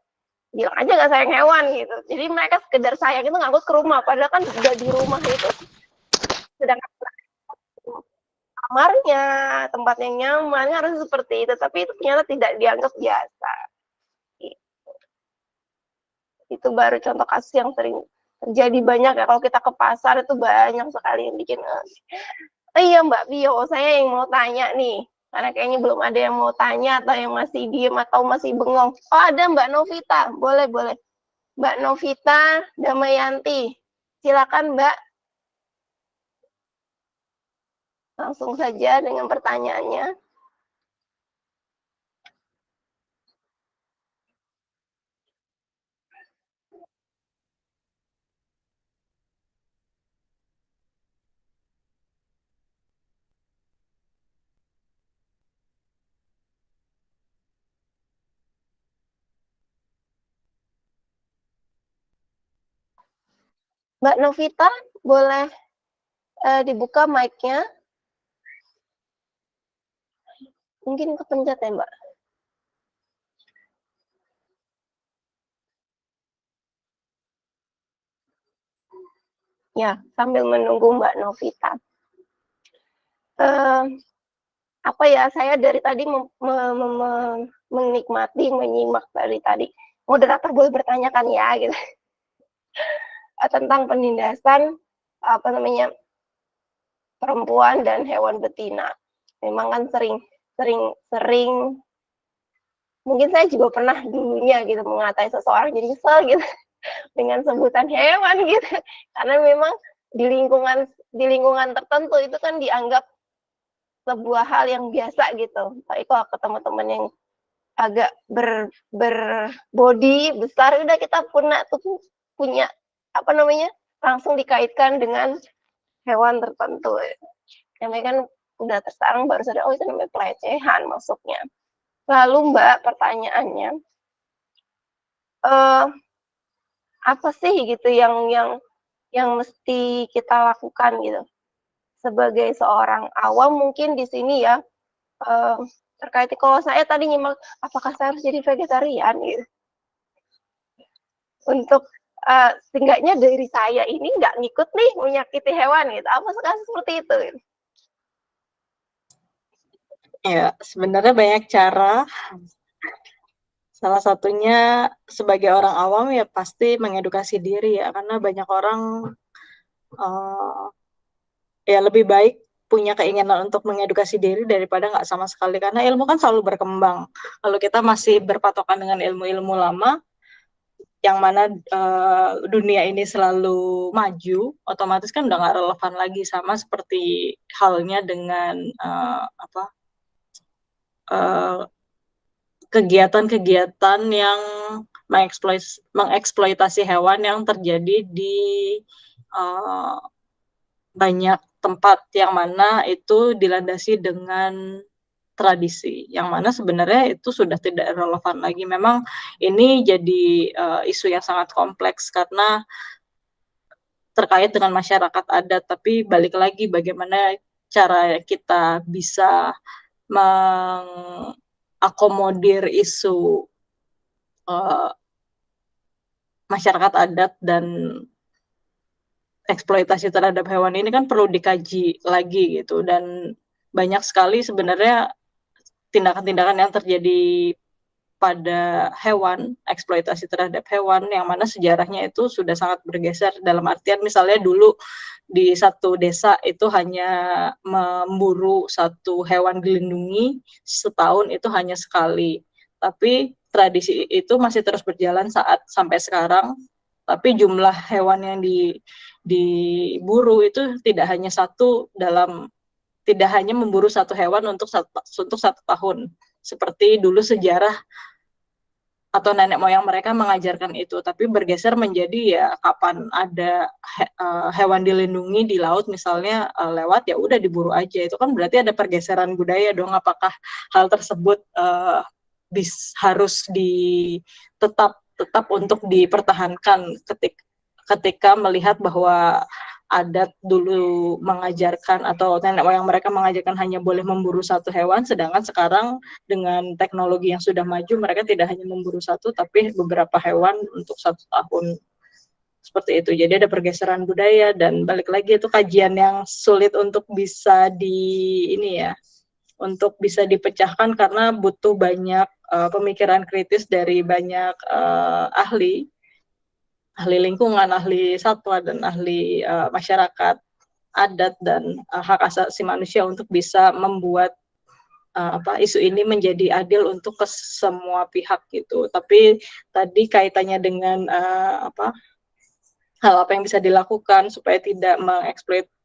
bilang aja nggak sayang hewan gitu. Jadi mereka sekedar sayang itu ngangkut ke rumah, padahal kan udah di rumah itu sedangkan kamarnya, tempat yang nyaman harus seperti itu, tapi itu ternyata tidak dianggap biasa. Itu baru contoh kasus yang sering terjadi banyak ya. Kalau kita ke pasar itu banyak sekali yang bikin iya Mbak Bio, saya yang mau tanya nih, karena kayaknya belum ada yang mau tanya atau yang masih diem atau masih bengong. Oh ada Mbak Novita, boleh Mbak Novita Damayanti, silakan Mbak, langsung saja dengan pertanyaannya. Mbak Novita, boleh dibuka mic-nya? Mungkin kepencet ya, Mbak. Ya, sambil menunggu Mbak Novita. Apa ya, saya dari tadi menikmati, menyimak dari tadi. Moderator boleh bertanyakan ya, gitu. Tentang penindasan apa namanya perempuan dan hewan betina. Memang kan sering mungkin saya juga pernah dulunya gitu mengatai seseorang jadi kesel gitu dengan sebutan hewan gitu. Karena memang di lingkungan tertentu itu kan dianggap sebuah hal yang biasa gitu. Tapi kalau ketemu teman yang agak berbody besar, udah kita punya apa namanya langsung dikaitkan dengan hewan tertentu. Namanya kan udah tersarang baru sadar, oh itu namanya pelecehan masuknya. Lalu Mbak, pertanyaannya, apa sih gitu yang mesti kita lakukan gitu sebagai seorang awam mungkin di sini ya, terkait kalau saya tadi nyimak apakah saya harus jadi vegetarian gitu untuk setidaknya dari saya ini nggak ngikut nih menyakiti hewan gitu, apa seperti itu gitu. Ya, sebenarnya banyak cara. Salah satunya sebagai orang awam ya pasti mengedukasi diri ya, karena banyak orang ya lebih baik punya keinginan untuk mengedukasi diri daripada nggak sama sekali, karena ilmu kan selalu berkembang. Kalau kita masih berpatokan dengan ilmu-ilmu lama, yang mana dunia ini selalu maju, otomatis kan udah nggak relevan lagi, sama seperti halnya dengan kegiatan-kegiatan yang mengeksploitasi hewan yang terjadi di banyak tempat, yang mana itu dilandasi dengan tradisi, yang mana sebenarnya itu sudah tidak relevan lagi. Memang ini jadi isu yang sangat kompleks karena terkait dengan masyarakat adat, tapi balik lagi bagaimana cara kita bisa mengakomodir isu masyarakat adat dan eksploitasi terhadap hewan ini kan perlu dikaji lagi gitu, dan banyak sekali sebenarnya tindakan-tindakan yang terjadi pada hewan, eksploitasi terhadap hewan, yang mana sejarahnya itu sudah sangat bergeser. Dalam artian misalnya dulu di satu desa itu hanya memburu satu hewan dilindungi setahun itu hanya sekali, tapi tradisi itu masih terus berjalan sampai sekarang. Tapi jumlah hewan yang diburu itu tidak hanya memburu satu hewan untuk satu tahun seperti dulu sejarah atau nenek moyang mereka mengajarkan itu, tapi bergeser menjadi ya kapan ada hewan dilindungi di laut misalnya lewat, ya udah diburu aja. Itu kan berarti ada pergeseran budaya dong. Apakah hal tersebut harus tetap untuk dipertahankan ketika melihat bahwa adat dulu mengajarkan atau nenek moyang mereka mengajarkan hanya boleh memburu satu hewan, sedangkan sekarang dengan teknologi yang sudah maju mereka tidak hanya memburu satu tapi beberapa hewan untuk satu tahun, seperti itu. Jadi ada pergeseran budaya, dan balik lagi itu kajian yang sulit untuk bisa untuk bisa dipecahkan karena butuh banyak pemikiran kritis dari banyak ahli lingkungan, ahli satwa, dan ahli masyarakat adat dan hak asasi manusia untuk bisa membuat isu ini menjadi adil untuk ke semua pihak gitu. Tapi tadi kaitannya dengan hal apa yang bisa dilakukan supaya tidak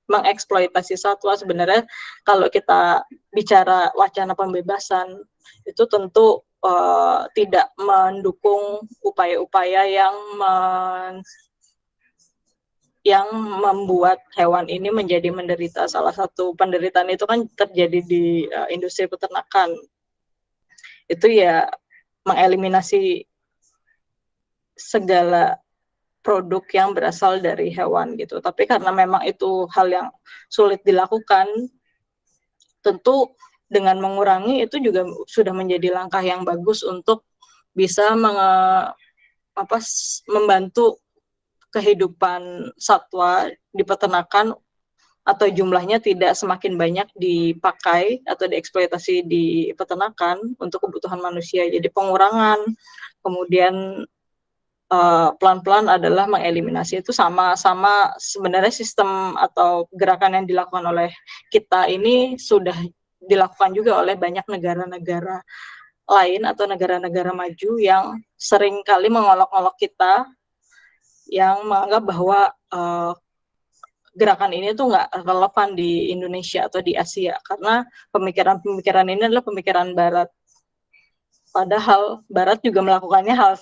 mengeksploitasi satwa, sebenarnya kalau kita bicara wacana pembebasan itu tentu tidak mendukung upaya-upaya yang membuat hewan ini menjadi menderita. Salah satu penderitaan itu kan terjadi di industri peternakan. Itu ya mengeliminasi segala produk yang berasal dari hewan gitu. Tapi karena memang itu hal yang sulit dilakukan, tentu dengan mengurangi itu juga sudah menjadi langkah yang bagus untuk bisa membantu kehidupan satwa di peternakan atau jumlahnya tidak semakin banyak dipakai atau dieksploitasi di peternakan untuk kebutuhan manusia. Jadi pengurangan, kemudian pelan-pelan adalah mengeliminasi. Itu sama sebenarnya sistem atau gerakan yang dilakukan oleh kita ini sudah dilakukan juga oleh banyak negara-negara lain atau negara-negara maju yang sering kali mengolok-olok kita, yang menganggap bahwa gerakan ini tuh nggak relevan di Indonesia atau di Asia karena pemikiran-pemikiran ini adalah pemikiran Barat. Padahal Barat juga melakukannya hal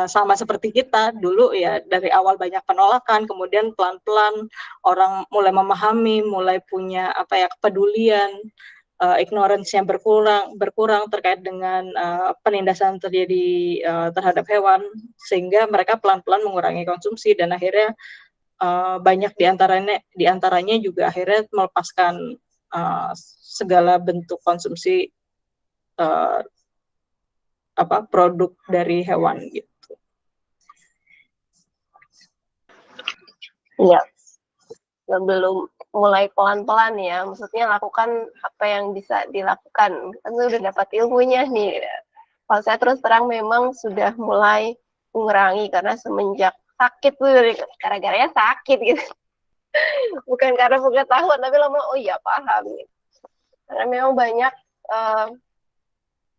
sama seperti kita dulu ya, dari awal banyak penolakan, kemudian pelan-pelan orang mulai memahami, mulai punya kepedulian, ignorance-nya berkurang terkait dengan penindasan terjadi terhadap hewan, sehingga mereka pelan-pelan mengurangi konsumsi dan akhirnya banyak diantaranya juga akhirnya melepaskan segala bentuk konsumsi produk dari hewan gitu. Iya, belum mulai pelan-pelan ya, maksudnya lakukan apa yang bisa dilakukan. Kan udah dapat ilmunya nih. Kalau saya terus terang memang sudah mulai mengurangi karena semenjak sakit tuh, gara-garanya sakit gitu. Bukan karena pengetahuan, tapi lama oh iya paham gitu. Karena memang banyak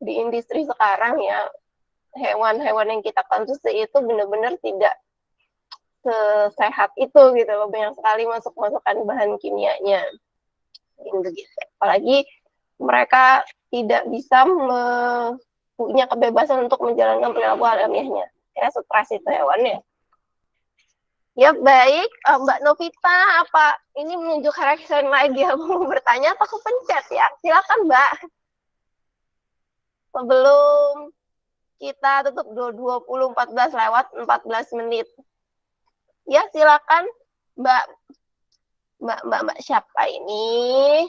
di industri sekarang ya, hewan-hewan yang kita konsumsi itu benar-benar tidak sesehat itu gitu loh, banyak sekali masuk-masukan bahan kimianya gitu. Apalagi mereka tidak bisa punya kebebasan untuk menjalankan perilaku alamiahnya, ya stres itu hewannya. Ya baik, Mbak Novita, apa ini menunjuk reaction lagi dia mau bertanya atau aku pencet ya? Silakan Mbak. Sebelum kita tutup 20.14 lewat 14 menit. Ya silakan Mbak siapa ini?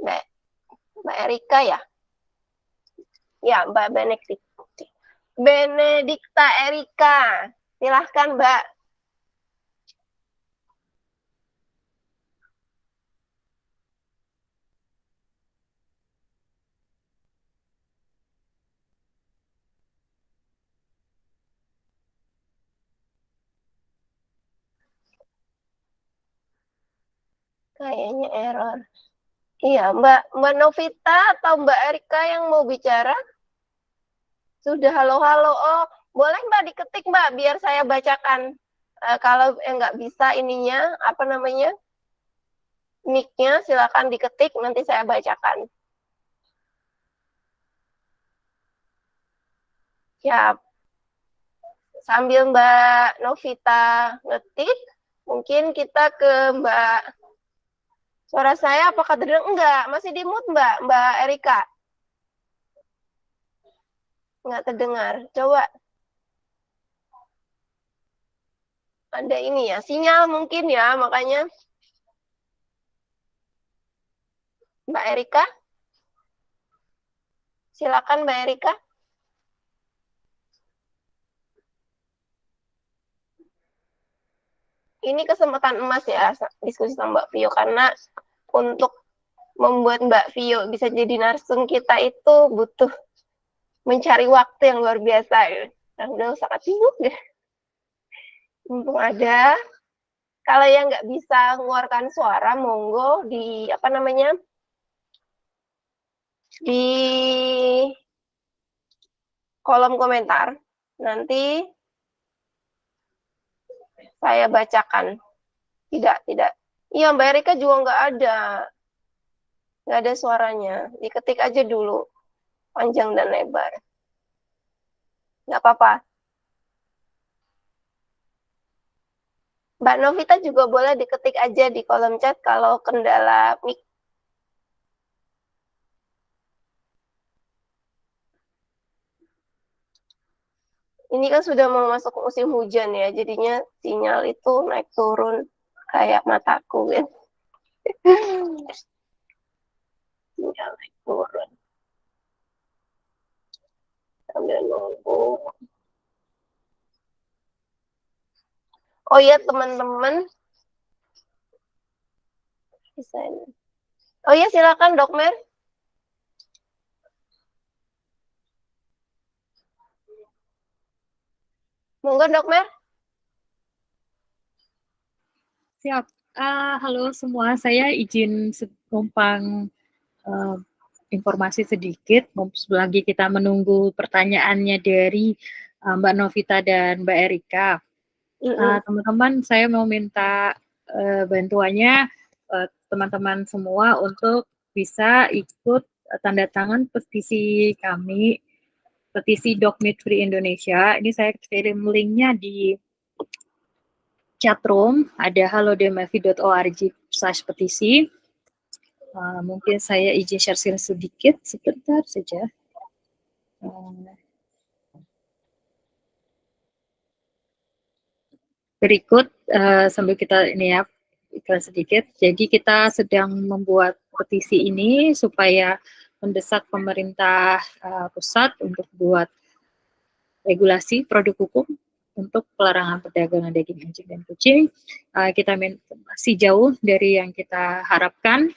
Mbak Erika ya? Ya, Mbak Benedikta Erika. Silahkan Mbak. Kayaknya error. Iya, Mbak Novita atau Mbak Erika yang mau bicara? Sudah halo-halo. Oh, boleh Mbak diketik Mbak, biar saya bacakan. Kalau nggak bisa ininya, apa namanya, mic-nya silakan diketik, nanti saya bacakan. Siap. Sambil Mbak Novita ngetik, mungkin kita ke Mbak. Suara saya apakah terdengar? Enggak, masih di mute Mbak Erika. Enggak terdengar. Coba. Ada ini ya, sinyal mungkin ya, makanya. Mbak Erika. Silakan Mbak Erika. Ini kesempatan emas ya, diskusi sama Mbak Vio, karena untuk membuat Mbak Vio bisa jadi narsum kita itu butuh mencari waktu yang luar biasa. Nah, udah sangat sibuk deh. Mumpung ada, kalau yang nggak bisa mengeluarkan suara, monggo di apa namanya, di kolom komentar. Nanti saya bacakan. Tidak. Iya, Mbak Erika juga nggak ada suaranya. Diketik aja dulu, panjang dan lebar. Nggak apa-apa. Mbak Novita juga boleh diketik aja di kolom chat kalau kendala mic. Ini kan sudah mau masuk musim hujan ya, jadinya sinyal itu naik turun kayak mataku kan. Sinyal naik turun. Sambil nunggu. Oh iya teman-teman. Oh iya silakan Dokmer. Monggo Dokmer. Siap. Halo semua, saya izin numpang informasi sedikit. Lagi kita menunggu pertanyaannya dari Mbak Novita dan Mbak Erika. Teman-teman, saya mau minta bantuannya teman-teman semua untuk bisa ikut tanda tangan petisi kami, petisi Dog Meat Free Indonesia. Ini saya kirim linknya di chatroom, ada halodemfi.org/petisi. Mungkin saya izin share screen sedikit, sebentar saja. Berikut sambil kita ini ya iklan sedikit. Jadi kita sedang membuat petisi ini supaya mendesak pemerintah pusat untuk buat regulasi produk hukum untuk pelarangan perdagangan daging anjing dan kucing. Kita masih jauh dari yang kita harapkan,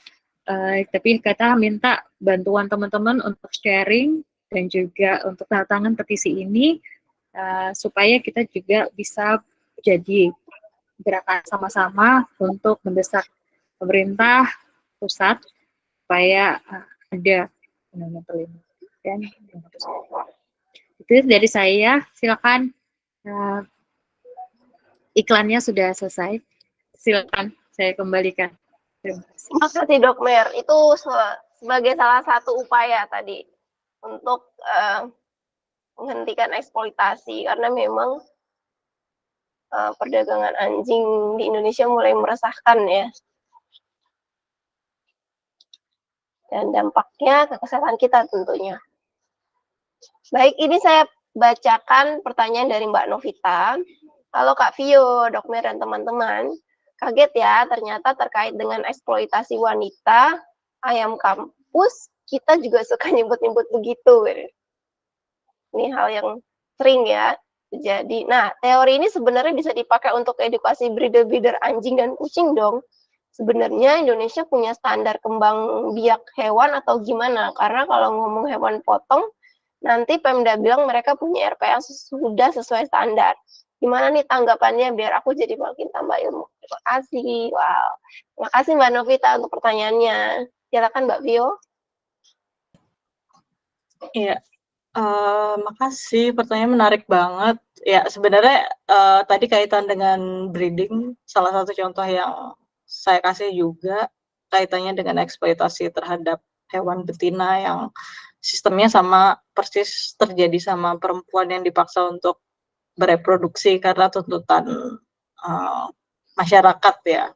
tapi kita minta bantuan teman-teman untuk sharing dan juga untuk tanda tangan petisi ini supaya kita juga bisa jadi gerakan sama-sama untuk mendesak pemerintah pusat supaya ada undang-undang perlindungan. Itu dari saya, silakan. Iklannya sudah selesai, silakan saya kembalikan. Terima kasih Dokmer, itu sebagai salah satu upaya tadi untuk menghentikan eksploitasi, karena memang perdagangan anjing di Indonesia mulai meresahkan ya. Dan dampaknya ke kesehatan kita tentunya. Baik, ini saya bacakan pertanyaan dari Mbak Novita. Halo Kak Vio, Dokmer dan teman-teman. Kaget ya, ternyata terkait dengan eksploitasi wanita, ayam kampus, kita juga suka nyebut-nyebut begitu. Ini hal yang sering ya terjadi. Nah, teori ini sebenarnya bisa dipakai untuk edukasi breeder-breeder anjing dan kucing dong. Sebenarnya Indonesia punya standar kembang biak hewan atau gimana? Karena kalau ngomong hewan potong, nanti Pemda bilang mereka punya RP yang sudah sesuai standar. Gimana nih tanggapannya biar aku jadi makin tambah ilmu? Terima kasih. Wow. Terima kasih Mbak Novita untuk pertanyaannya. Silakan Mbak Vio. Iya. Makasih, pertanyaan menarik banget. Ya, sebenarnya tadi kaitan dengan breeding, salah satu contoh yang saya kasih juga kaitannya dengan eksploitasi terhadap hewan betina yang sistemnya sama persis terjadi sama perempuan yang dipaksa untuk bereproduksi karena tuntutan masyarakat ya.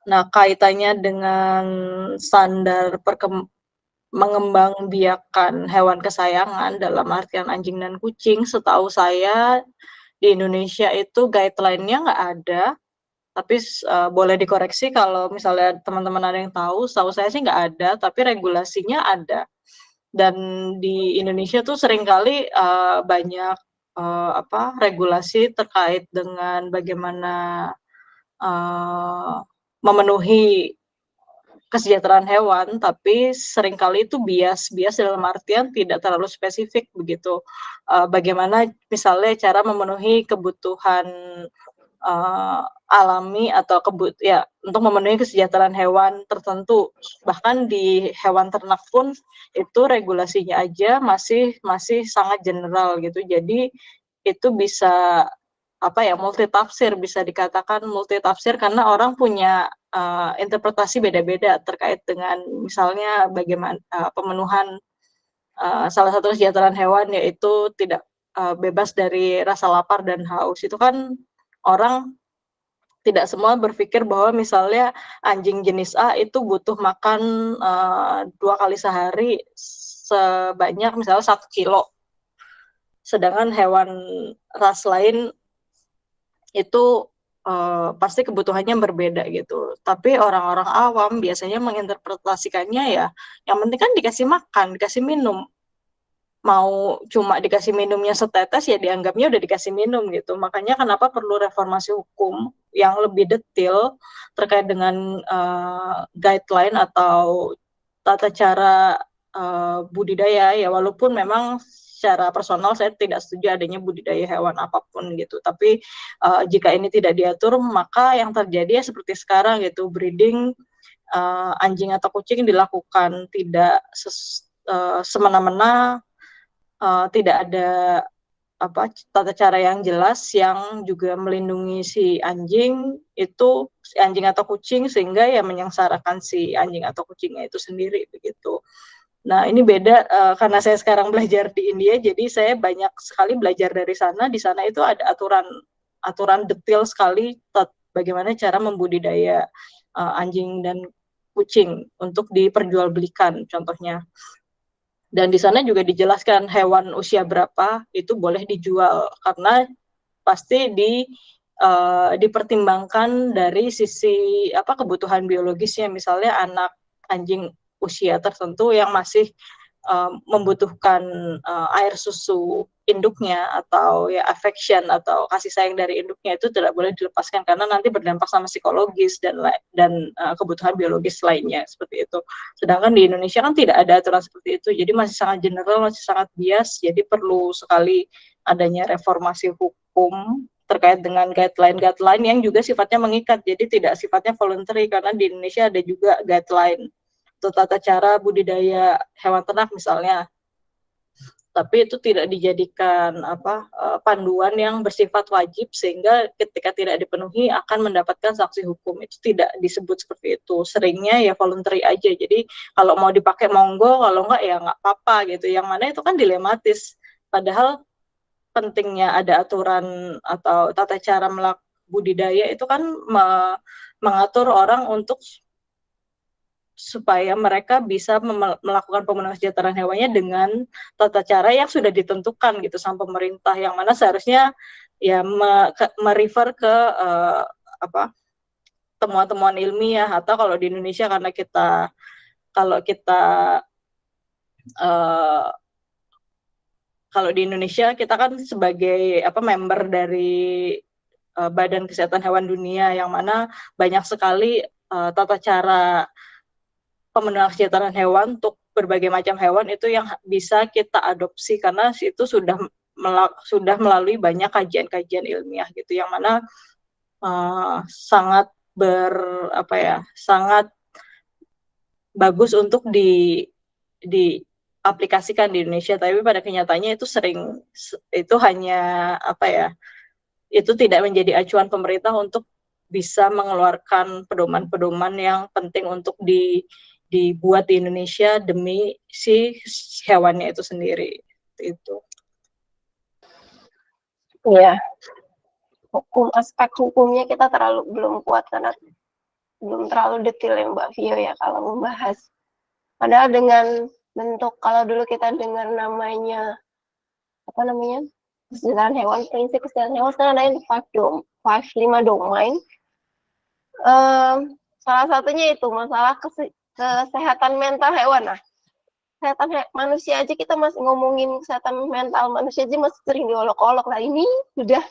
Nah, kaitannya dengan standar mengembangbiakan hewan kesayangan dalam artian anjing dan kucing, setahu saya di Indonesia itu guideline-nya nggak ada, tapi boleh dikoreksi kalau misalnya teman-teman ada yang tahu. Setahu saya sih nggak ada, tapi regulasinya ada. Dan di Indonesia tuh seringkali banyak regulasi terkait dengan bagaimana memenuhi kesejahteraan hewan, tapi seringkali itu bias dalam artian tidak terlalu spesifik begitu. Bagaimana misalnya cara memenuhi kebutuhan alami atau untuk memenuhi kesejahteraan hewan tertentu. Bahkan di hewan ternak pun itu regulasinya aja masih sangat general gitu. Jadi itu bisa multitafsir, bisa dikatakan multitafsir karena orang punya interpretasi beda-beda terkait dengan misalnya bagaimana pemenuhan salah satu kesejahteraan hewan, yaitu tidak bebas dari rasa lapar dan haus. Itu kan orang tidak semua berpikir bahwa misalnya anjing jenis A itu butuh makan 2 kali sehari sebanyak misalnya 1 kilo. sedangkan hewan ras lain itu pasti kebutuhannya berbeda gitu. Tapi orang-orang awam biasanya menginterpretasikannya ya, yang penting kan dikasih makan, dikasih minum. Mau cuma dikasih minumnya setetes ya dianggapnya udah dikasih minum gitu. Makanya kenapa perlu reformasi hukum yang lebih detail terkait dengan guideline atau tata cara budidaya ya, walaupun memang secara personal saya tidak setuju adanya budidaya hewan apapun gitu. Tapi jika ini tidak diatur maka yang terjadi ya seperti sekarang gitu, breeding anjing atau kucing dilakukan tidak semena-mena, tidak ada tata cara yang jelas yang juga melindungi si anjing atau kucing, sehingga ya menyengsarakan si anjing atau kucingnya itu sendiri begitu. Nah ini beda karena saya sekarang belajar di India, jadi saya banyak sekali belajar dari sana. Di sana itu ada aturan detail sekali bagaimana cara membudidaya anjing dan kucing untuk diperjualbelikan contohnya. Dan di sana juga dijelaskan hewan usia berapa itu boleh dijual, karena pasti dipertimbangkan dari sisi kebutuhan biologisnya. Misalnya anak anjing usia tertentu yang masih membutuhkan air susu induknya atau ya affection atau kasih sayang dari induknya itu tidak boleh dilepaskan, karena nanti berdampak sama psikologis dan kebutuhan biologis lainnya seperti itu. Sedangkan di Indonesia kan tidak ada aturan seperti itu, jadi masih sangat general, masih sangat bias. Jadi perlu sekali adanya reformasi hukum terkait dengan guideline yang juga sifatnya mengikat, jadi tidak sifatnya voluntary, karena di Indonesia ada juga guideline atau tata cara budidaya hewan ternak misalnya, tapi itu tidak dijadikan panduan yang bersifat wajib, sehingga ketika tidak dipenuhi akan mendapatkan sanksi hukum. Itu tidak disebut seperti itu, seringnya ya voluntary aja. Jadi kalau mau dipakai monggo, kalau enggak ya nggak apa-apa gitu. Yang mana itu kan dilematis, padahal pentingnya ada aturan atau tata cara budidaya itu kan mengatur orang untuk supaya mereka bisa melakukan pemenuhan kesejahteraan hewannya dengan tata cara yang sudah ditentukan gitu sama pemerintah, yang mana seharusnya ya merefer ke temuan-temuan ilmiah. Atau kalau di Indonesia karena kalau di Indonesia kita kan sebagai member dari Badan Kesehatan Hewan Dunia, yang mana banyak sekali tata cara pemenuhan kesejahteraan hewan untuk berbagai macam hewan itu yang bisa kita adopsi, karena itu sudah melalui banyak kajian-kajian ilmiah gitu, yang mana sangat sangat bagus untuk diaplikasikan di Indonesia. Tapi pada kenyataannya itu hanya itu tidak menjadi acuan pemerintah untuk bisa mengeluarkan pedoman-pedoman yang penting untuk dibuat di Indonesia demi si hewannya itu sendiri. Itu. Iya. Aspek hukumnya kita belum kuat karena belum terlalu detail ya Mbak Vio ya kalau membahas. Padahal dengan bentuk, kalau dulu kita dengar namanya kesejahteraan hewan, prinsip kesejahteraan hewan, sekarang ada 5 domain. Salah satunya itu masalah kesehatan mental hewan. Nah, kesehatan manusia aja kita masih ngomongin kesehatan mental manusia aja masih sering diolok-olok lah. Ini sudah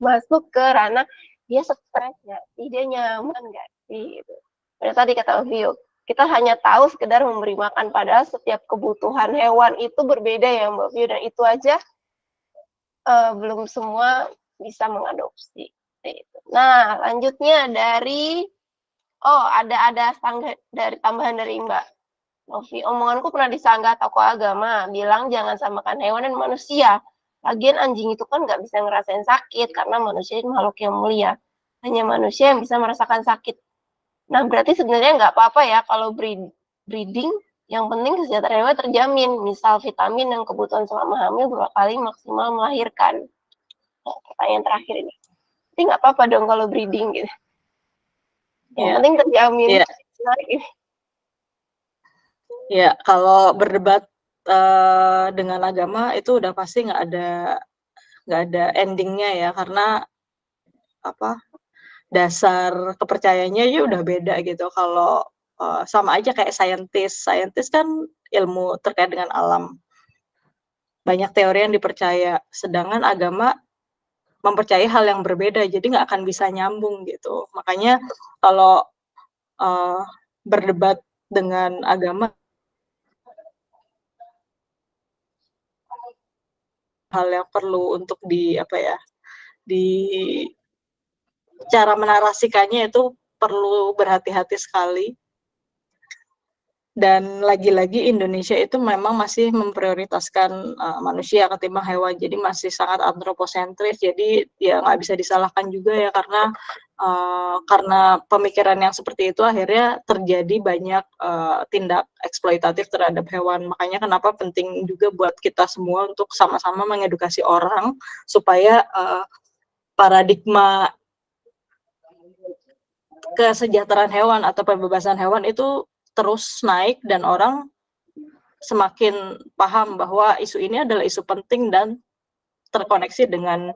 masuk ke ranah dia stres nggak sih, dia nyaman nggak sih gitu. Karena tadi kata Vio, kita hanya tahu sekedar memberi makan, padahal setiap kebutuhan hewan itu berbeda ya Mbak Vio, dan itu aja belum semua bisa mengadopsi. Nah, lanjutnya ada tambahan dari Mbak Novi. Omonganku pernah disanggah tokoh agama, bilang jangan samakan hewan dan manusia. Lagian anjing itu kan nggak bisa ngerasain sakit, karena manusia itu makhluk yang mulia. Hanya manusia yang bisa merasakan sakit. Nah, berarti sebenarnya nggak apa-apa ya kalau breeding, yang penting kesejahteraan hewan terjamin. Misal vitamin dan kebutuhan selama hamil 2 kali maksimal melahirkan. Nah, pertanyaan terakhir ini. Jadi nggak apa-apa dong kalau breeding gitu. Yang penting terjamin. Ya, kalau berdebat dengan agama itu udah pasti nggak ada endingnya ya, karena apa, dasar kepercayaannya ya udah beda gitu. Kalau sama aja kayak saintis kan ilmu terkait dengan alam, banyak teori yang dipercaya, sedangkan agama mempercayai hal yang berbeda, jadi nggak akan bisa nyambung gitu. Makanya kalau berdebat dengan agama, hal yang perlu untuk di cara menarasikannya itu perlu berhati-hati sekali. Dan lagi-lagi Indonesia itu memang masih memprioritaskan manusia ketimbang hewan, jadi masih sangat antroposentris. Jadi ya nggak bisa disalahkan juga ya, karena pemikiran yang seperti itu akhirnya terjadi banyak tindak eksploitatif terhadap hewan. Makanya kenapa penting juga buat kita semua untuk sama-sama mengedukasi orang supaya paradigma kesejahteraan hewan atau pembebasan hewan itu terus naik dan orang semakin paham bahwa isu ini adalah isu penting dan terkoneksi dengan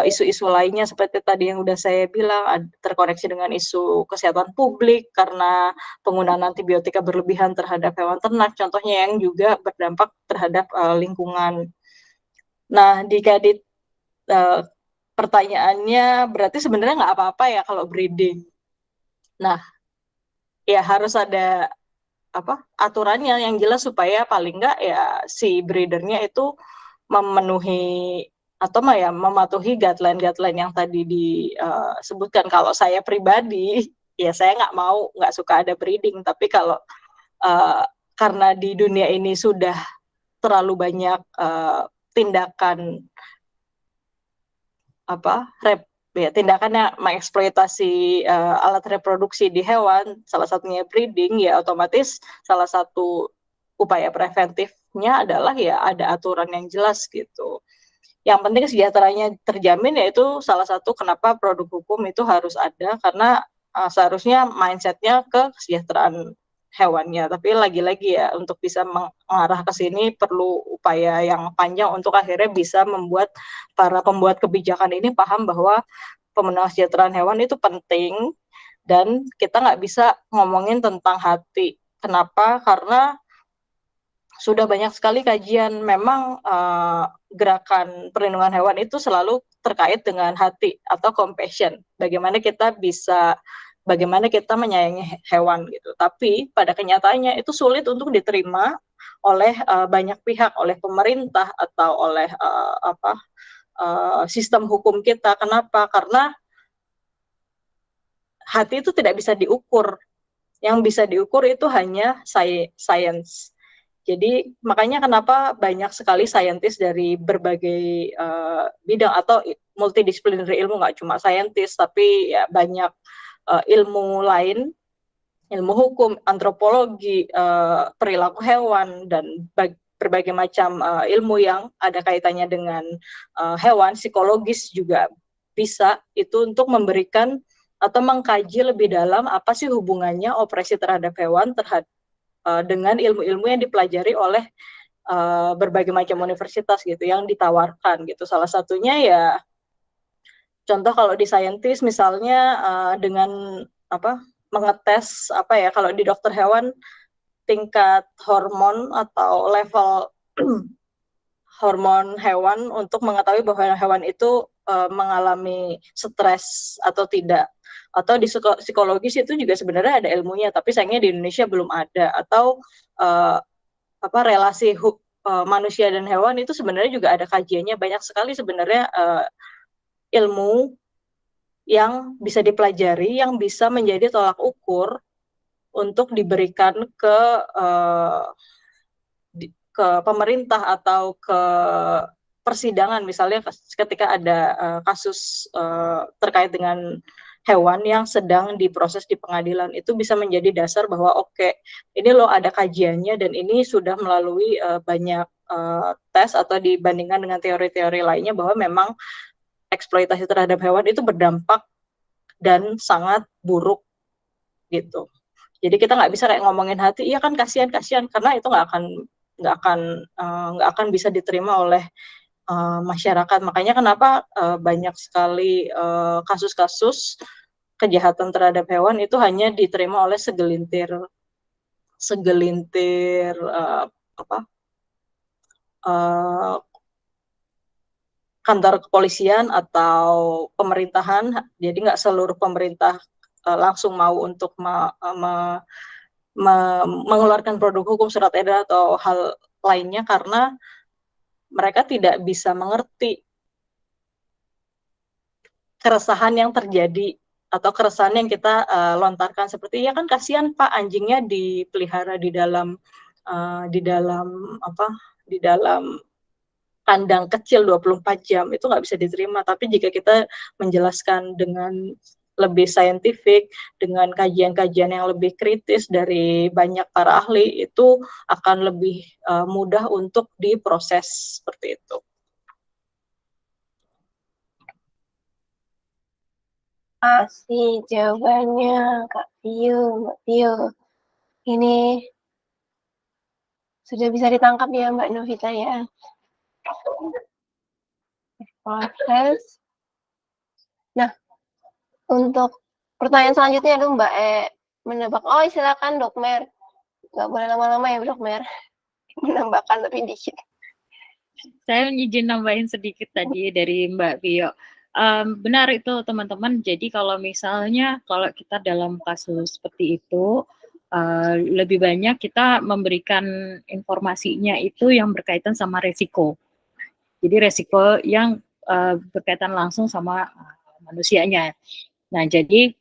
isu-isu lainnya seperti tadi yang udah saya bilang, terkoneksi dengan isu kesehatan publik karena penggunaan antibiotika berlebihan terhadap hewan ternak, contohnya, yang juga berdampak terhadap lingkungan. Nah, pertanyaannya berarti sebenarnya nggak apa-apa ya kalau breeding. Nah, ya harus ada aturannya yang jelas supaya paling nggak ya si breedernya itu memenuhi atau mematuhi guideline yang tadi disebutkan. Kalau saya pribadi ya saya nggak suka ada breeding, tapi kalau karena di dunia ini sudah terlalu banyak tindakan tindakannya mengeksploitasi alat reproduksi di hewan, salah satunya breeding, ya otomatis salah satu upaya preventifnya adalah ya ada aturan yang jelas gitu. Yang penting sejahteranya terjamin, yaitu salah satu kenapa produk hukum itu harus ada, karena seharusnya mindsetnya ke kesejahteraan hewannya. Tapi lagi-lagi ya, untuk bisa mengarah ke sini perlu upaya yang panjang untuk akhirnya bisa membuat para pembuat kebijakan ini paham bahwa pemenuhan kesejahteraan hewan itu penting, dan kita nggak bisa ngomongin tentang hati. Kenapa? Karena sudah banyak sekali kajian, memang gerakan perlindungan hewan itu selalu terkait dengan hati atau compassion. Bagaimana kita menyayangi hewan gitu. Tapi pada kenyataannya itu sulit untuk diterima oleh banyak pihak, oleh pemerintah atau oleh sistem hukum kita. Kenapa? Karena hati itu tidak bisa diukur. Yang bisa diukur itu hanya sains. Jadi makanya kenapa banyak sekali saintis dari berbagai bidang atau multidisciplinary ilmu, nggak cuma saintis, tapi ya banyak ilmu lain, ilmu hukum, antropologi, perilaku hewan, dan berbagai macam ilmu yang ada kaitannya dengan hewan, psikologis juga bisa, itu untuk memberikan atau mengkaji lebih dalam apa sih hubungannya opresi terhadap hewan dengan ilmu-ilmu yang dipelajari oleh berbagai macam universitas gitu yang ditawarkan gitu. Salah satunya ya contoh kalau di saintis misalnya dengan mengetes kalau di dokter hewan tingkat hormon atau level hormon hewan untuk mengetahui bahwa hewan itu mengalami stres atau tidak. Atau di psikologis itu juga sebenarnya ada ilmunya, tapi sayangnya di Indonesia belum ada. Atau relasi manusia dan hewan itu sebenarnya juga ada kajiannya. Banyak sekali sebenarnya ilmu yang bisa dipelajari, yang bisa menjadi tolak ukur untuk diberikan ke pemerintah atau ke persidangan, misalnya ketika ada kasus terkait dengan hewan yang sedang diproses di pengadilan, itu bisa menjadi dasar bahwa ini loh ada kajiannya dan ini sudah melalui banyak tes atau dibandingkan dengan teori-teori lainnya bahwa memang eksploitasi terhadap hewan itu berdampak dan sangat buruk gitu. Jadi kita nggak bisa kayak ngomongin hati, iya kan kasihan, karena itu nggak akan nggak akan bisa diterima oleh masyarakat. Makanya kenapa banyak sekali kasus-kasus kejahatan terhadap hewan itu hanya diterima oleh segelintir kantor kepolisian atau pemerintahan. Jadi nggak seluruh pemerintah langsung mau untuk mengeluarkan produk hukum surat edaran atau hal lainnya, karena mereka tidak bisa mengerti keresahan yang terjadi atau keresahan yang kita lontarkan, seperti ya kan kasihan Pak, anjingnya dipelihara di dalam kandang kecil 24 jam, itu nggak bisa diterima. Tapi jika kita menjelaskan dengan lebih saintifik, dengan kajian-kajian yang lebih kritis dari banyak para ahli, itu akan lebih mudah untuk diproses seperti itu. Asik jawabannya Kak Tio, Mbak Tio. Ini sudah bisa ditangkap ya Mbak Novita ya. Proses. Nah, untuk pertanyaan selanjutnya dulu Mbak menebak. Oh, silakan Dokmer. Nggak boleh lama-lama ya Dokmer. Menambahkan tapi dikit. Saya izin nambahin sedikit tadi dari Mbak Vio. Benar itu teman-teman. Jadi kalau misalnya kalau kita dalam kasus seperti itu, lebih banyak kita memberikan informasinya itu yang berkaitan sama resiko. Jadi resiko yang berkaitan langsung sama manusianya. Nah, jadi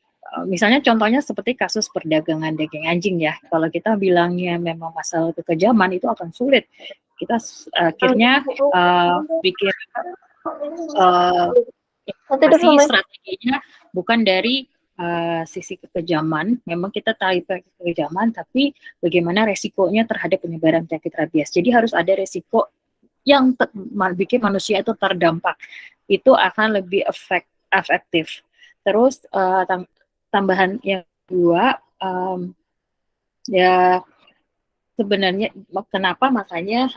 misalnya contohnya seperti kasus perdagangan daging anjing ya. Kalau kita bilangnya memang masalah kekejaman, itu akan sulit. Kita akhirnya bikin strateginya bukan dari sisi kekejaman, memang kita tahu kekejaman, tapi bagaimana resikonya terhadap penyebaran penyakit rabies. Jadi harus ada resiko yang bikin manusia itu terdampak. Itu akan lebih efektif. Terus tambahan yang kedua, ya sebenarnya kenapa makanya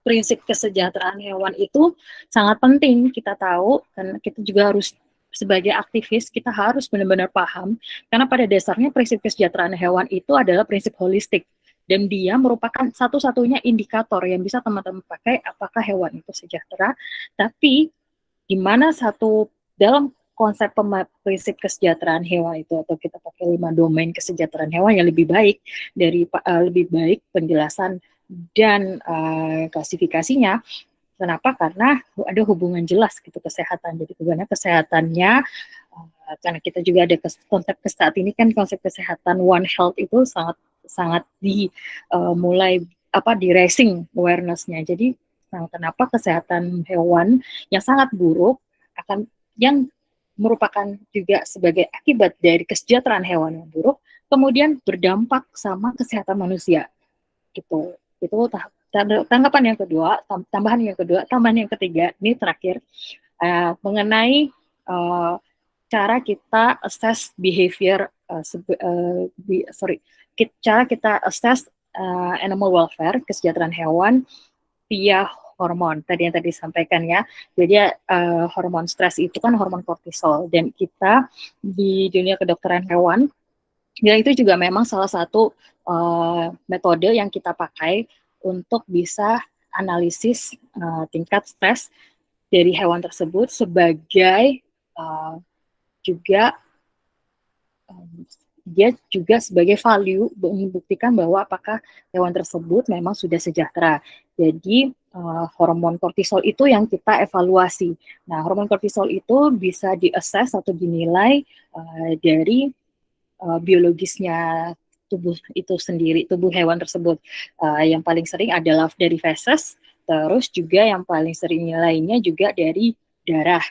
prinsip kesejahteraan hewan itu sangat penting kita tahu, karena kita juga harus sebagai aktivis kita harus benar-benar paham, karena pada dasarnya prinsip kesejahteraan hewan itu adalah prinsip holistik, dan dia merupakan satu-satunya indikator yang bisa teman-teman pakai apakah hewan itu sejahtera. Tapi di mana dalam konsep prinsip kesejahteraan hewan itu, atau kita pakai 5 domain kesejahteraan hewan yang lebih baik penjelasan dan klasifikasinya. Kenapa? Karena ada hubungan jelas gitu kesehatan. Jadi bagaimana kesehatannya, karena kita juga ada konsep saat ini kan konsep kesehatan One Health itu sangat mulai di raising awareness-nya. Jadi kenapa kesehatan hewan yang sangat buruk yang merupakan juga sebagai akibat dari kesejahteraan hewan yang buruk kemudian berdampak sama kesehatan manusia gitu. Itu tanggapan yang kedua. Tambahan yang ketiga ini terakhir, mengenai cara kita assess behavior, cara kita assess animal welfare, kesejahteraan hewan via hormon tadi yang disampaikan ya. Jadi hormon stres itu kan hormon kortisol, dan kita di dunia kedokteran hewan ya itu juga memang salah satu metode yang kita pakai untuk bisa analisis tingkat stres dari hewan tersebut, sebagai juga dia juga sebagai value membuktikan bahwa apakah hewan tersebut memang sudah sejahtera. Jadi hormon kortisol itu yang kita evaluasi. Nah, hormon kortisol itu bisa diakses atau dinilai dari biologisnya tubuh itu sendiri, tubuh hewan tersebut. Yang paling sering adalah dari feses, terus juga yang paling sering nilainya juga dari darah.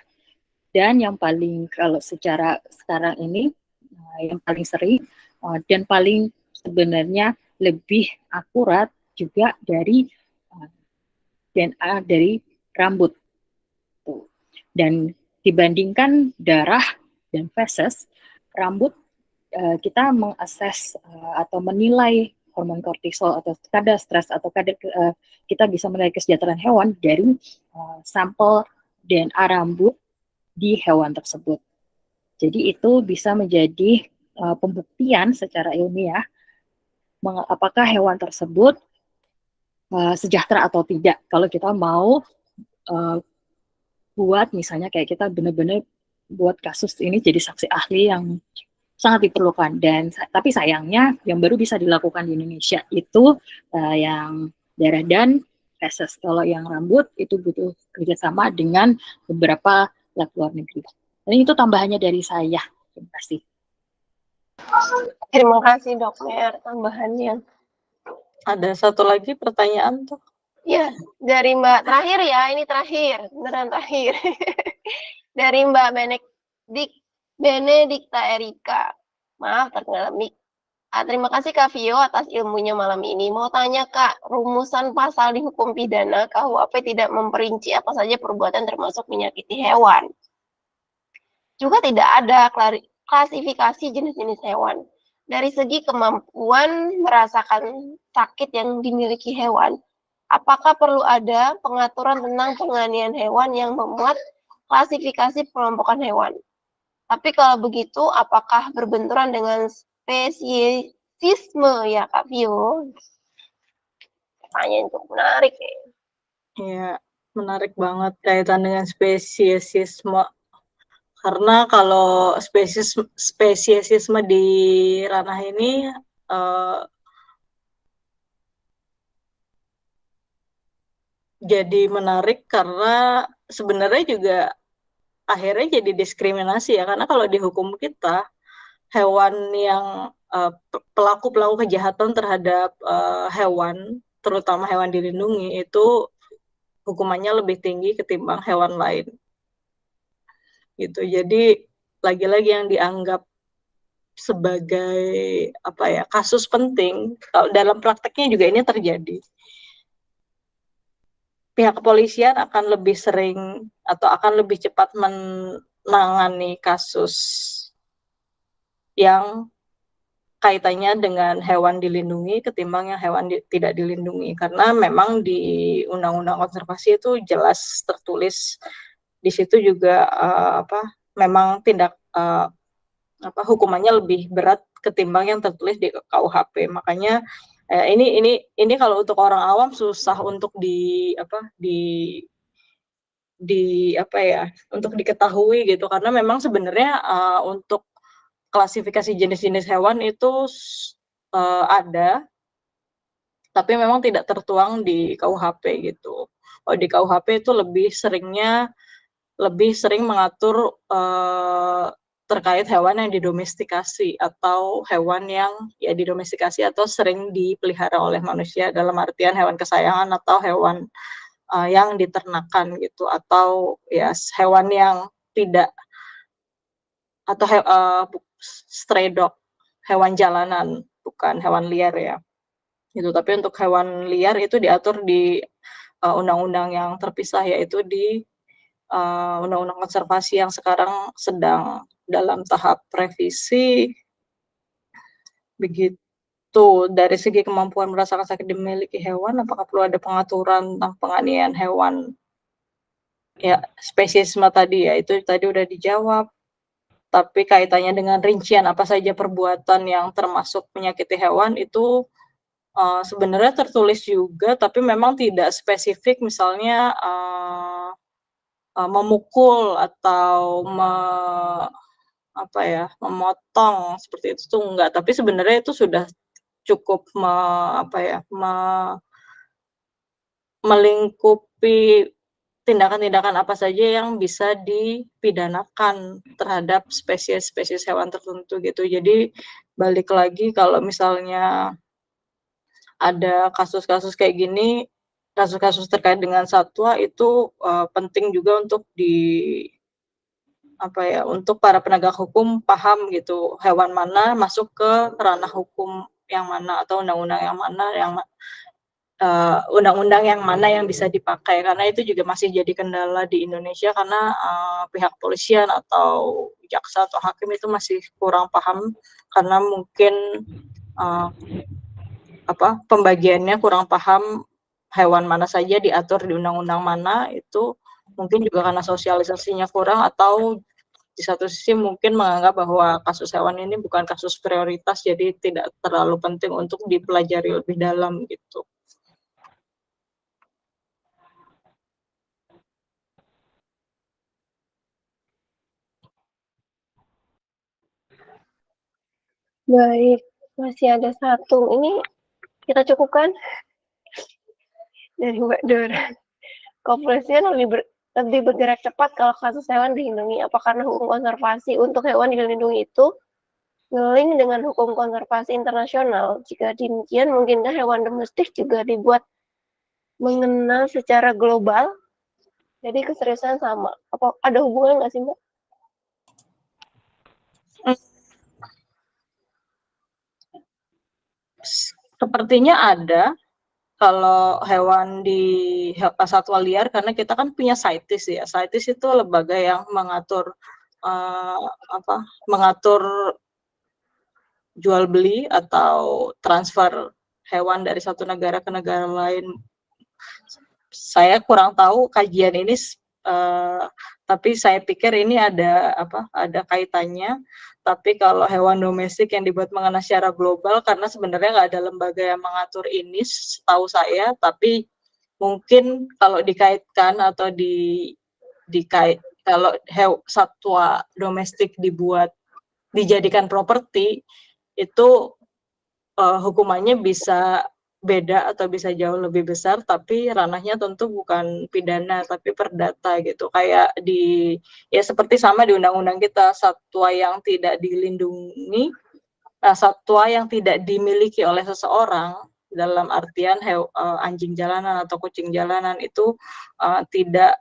Dan yang paling, kalau secara sekarang ini, yang paling sering dan paling sebenarnya lebih akurat juga dari DNA dari rambut. Dan dibandingkan darah dan feses, rambut kita mengakses atau menilai hormon kortisol atau kadar stres atau kadar kita bisa menilai kesejahteraan hewan dari sampel DNA rambut di hewan tersebut. Jadi itu bisa menjadi pembuktian secara ilmiah apakah hewan tersebut sejahtera atau tidak. Kalau kita mau buat misalnya kayak kita benar-benar buat kasus ini jadi saksi ahli yang sangat diperlukan, dan tapi sayangnya yang baru bisa dilakukan di Indonesia itu yang darah dan feses. Kalau yang rambut itu butuh kerjasama dengan beberapa lab luar negeri. Dan itu tambahannya dari saya. Terima kasih. Terima kasih Dok Mer tambahannya. Ada satu lagi pertanyaan tuh. Ya, dari Mbak terakhir ya, ini terakhir, beneran terakhir. Dari Mbak Benedikta Erika. Maaf, terkenal mic. Terima kasih Kak Vio atas ilmunya malam ini. Mau tanya Kak, rumusan pasal di hukum pidana KUHP tidak memperinci apa saja perbuatan termasuk menyakiti hewan. Juga tidak ada klasifikasi jenis-jenis hewan. Dari segi kemampuan merasakan sakit yang dimiliki hewan, apakah perlu ada pengaturan tentang penganiayaan hewan yang memuat klasifikasi pengelompokan hewan? Tapi kalau begitu, apakah berbenturan dengan spesiesisme ya Kak Vio? Pertanyaan cukup menarik ya. Iya, menarik banget kaitan dengan spesiesisme. Karena kalau spesiesisme di ranah ini jadi menarik karena sebenarnya juga akhirnya jadi diskriminasi ya, karena kalau di hukum kita hewan yang pelaku-pelaku kejahatan terhadap hewan, terutama hewan dilindungi, itu hukumannya lebih tinggi ketimbang hewan lain gitu. Jadi lagi-lagi yang dianggap sebagai kasus penting, dalam prakteknya juga ini terjadi. Pihak kepolisian akan lebih sering atau akan lebih cepat menangani kasus yang kaitannya dengan hewan dilindungi ketimbang yang hewan tidak dilindungi, karena memang di Undang-Undang Konservasi itu jelas tertulis di situ juga memang tindak hukumannya lebih berat ketimbang yang tertulis di KUHP. Makanya ini kalau untuk orang awam susah untuk untuk diketahui gitu, karena memang sebenarnya untuk klasifikasi jenis-jenis hewan itu ada, tapi memang tidak tertuang di KUHP gitu. Kalau di KUHP itu lebih sering mengatur terkait hewan yang didomestikasi atau hewan yang didomestikasi atau sering dipelihara oleh manusia, dalam artian hewan kesayangan atau hewan yang diternakan gitu, atau hewan yang tidak, atau stray dog, hewan jalanan, bukan hewan liar ya gitu. Tapi untuk hewan liar itu diatur di undang-undang yang terpisah, yaitu di Undang-Undang Konservasi yang sekarang sedang dalam tahap revisi. Begitu. Dari segi kemampuan merasakan sakit dimiliki hewan, apakah perlu ada pengaturan tentang penganiayaan hewan? Ya, spesiesisme tadi ya, itu tadi udah dijawab. Tapi kaitannya dengan rincian apa saja perbuatan yang termasuk menyakiti hewan itu sebenarnya tertulis juga, tapi memang tidak spesifik, misalnya memukul atau memotong seperti itu tuh enggak. Tapi sebenarnya itu sudah cukup melingkupi tindakan-tindakan apa saja yang bisa dipidanakan terhadap spesies-spesies hewan tertentu gitu. Jadi balik lagi, kalau misalnya ada kasus-kasus kayak gini, kasus-kasus terkait dengan satwa itu penting juga untuk untuk para penegak hukum paham gitu, hewan mana masuk ke ranah hukum yang mana, atau undang-undang yang mana, undang-undang yang mana yang bisa dipakai, karena itu juga masih jadi kendala di Indonesia, karena pihak polisian atau jaksa atau hakim itu masih kurang paham, karena mungkin pembagiannya kurang paham hewan mana saja diatur di undang-undang mana, itu mungkin juga karena sosialisasinya kurang, atau di satu sisi mungkin menganggap bahwa kasus hewan ini bukan kasus prioritas, jadi tidak terlalu penting untuk dipelajari lebih dalam gitu. Baik, masih ada satu. Ini kita cukupkan dari Mbak Dora. Kepolisian lebih bergerak cepat kalau kasus hewan dilindungi. Apa karena hukum konservasi untuk hewan dilindungi itu ngeling dengan hukum konservasi internasional? Jika demikian, mungkinkah hewan domestik juga dibuat mengenal secara global? Jadi keseriusan sama. Apa ada hubungan nggak sih, Mbak? Sepertinya ada. Kalau hewan di satwa liar, karena kita kan punya CITES ya. CITES itu lembaga yang mengatur mengatur jual beli atau transfer hewan dari satu negara ke negara lain. Saya kurang tahu kajian ini, tapi saya pikir ini ada kaitannya. Tapi kalau hewan domestik yang dibuat mengenai secara global, karena sebenarnya nggak ada lembaga yang mengatur ini, setahu saya. Tapi mungkin kalau dikaitkan atau kalau satwa domestik dijadikan properti, itu hukumannya bisa beda atau bisa jauh lebih besar, tapi ranahnya tentu bukan pidana tapi perdata gitu. Kayak seperti sama di undang-undang kita, satwa yang tidak dilindungi, satwa yang tidak dimiliki oleh seseorang, dalam artian anjing jalanan atau kucing jalanan, itu tidak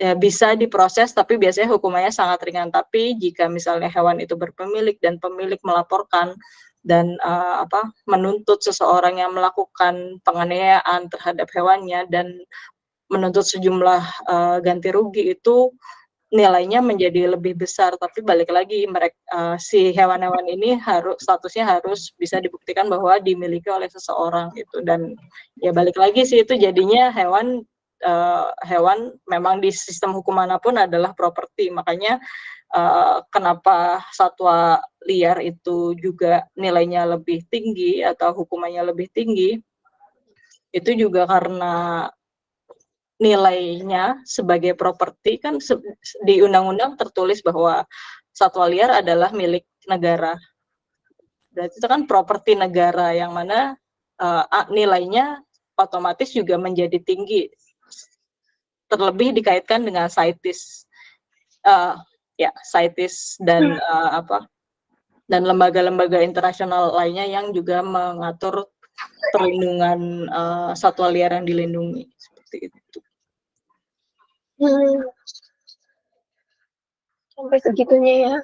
bisa diproses, tapi biasanya hukumannya sangat ringan. Tapi jika misalnya hewan itu berpemilik dan pemilik melaporkan dan menuntut seseorang yang melakukan penganiayaan terhadap hewannya dan menuntut sejumlah ganti rugi, itu nilainya menjadi lebih besar. Tapi balik lagi, si hewan-hewan ini statusnya harus bisa dibuktikan bahwa dimiliki oleh seseorang itu. Dan ya balik lagi sih, itu jadinya hewan memang di sistem hukum manapun adalah properti. Makanya kenapa satwa liar itu juga nilainya lebih tinggi atau hukumannya lebih tinggi, itu juga karena nilainya sebagai properti. Kan di undang-undang tertulis bahwa satwa liar adalah milik negara. Berarti itu kan properti negara, yang mana nilainya otomatis juga menjadi tinggi. Terlebih dikaitkan dengan CITES, CITES dan dan lembaga-lembaga internasional lainnya yang juga mengatur perlindungan satwa liar yang dilindungi, seperti itu. Sampai segitunya ya.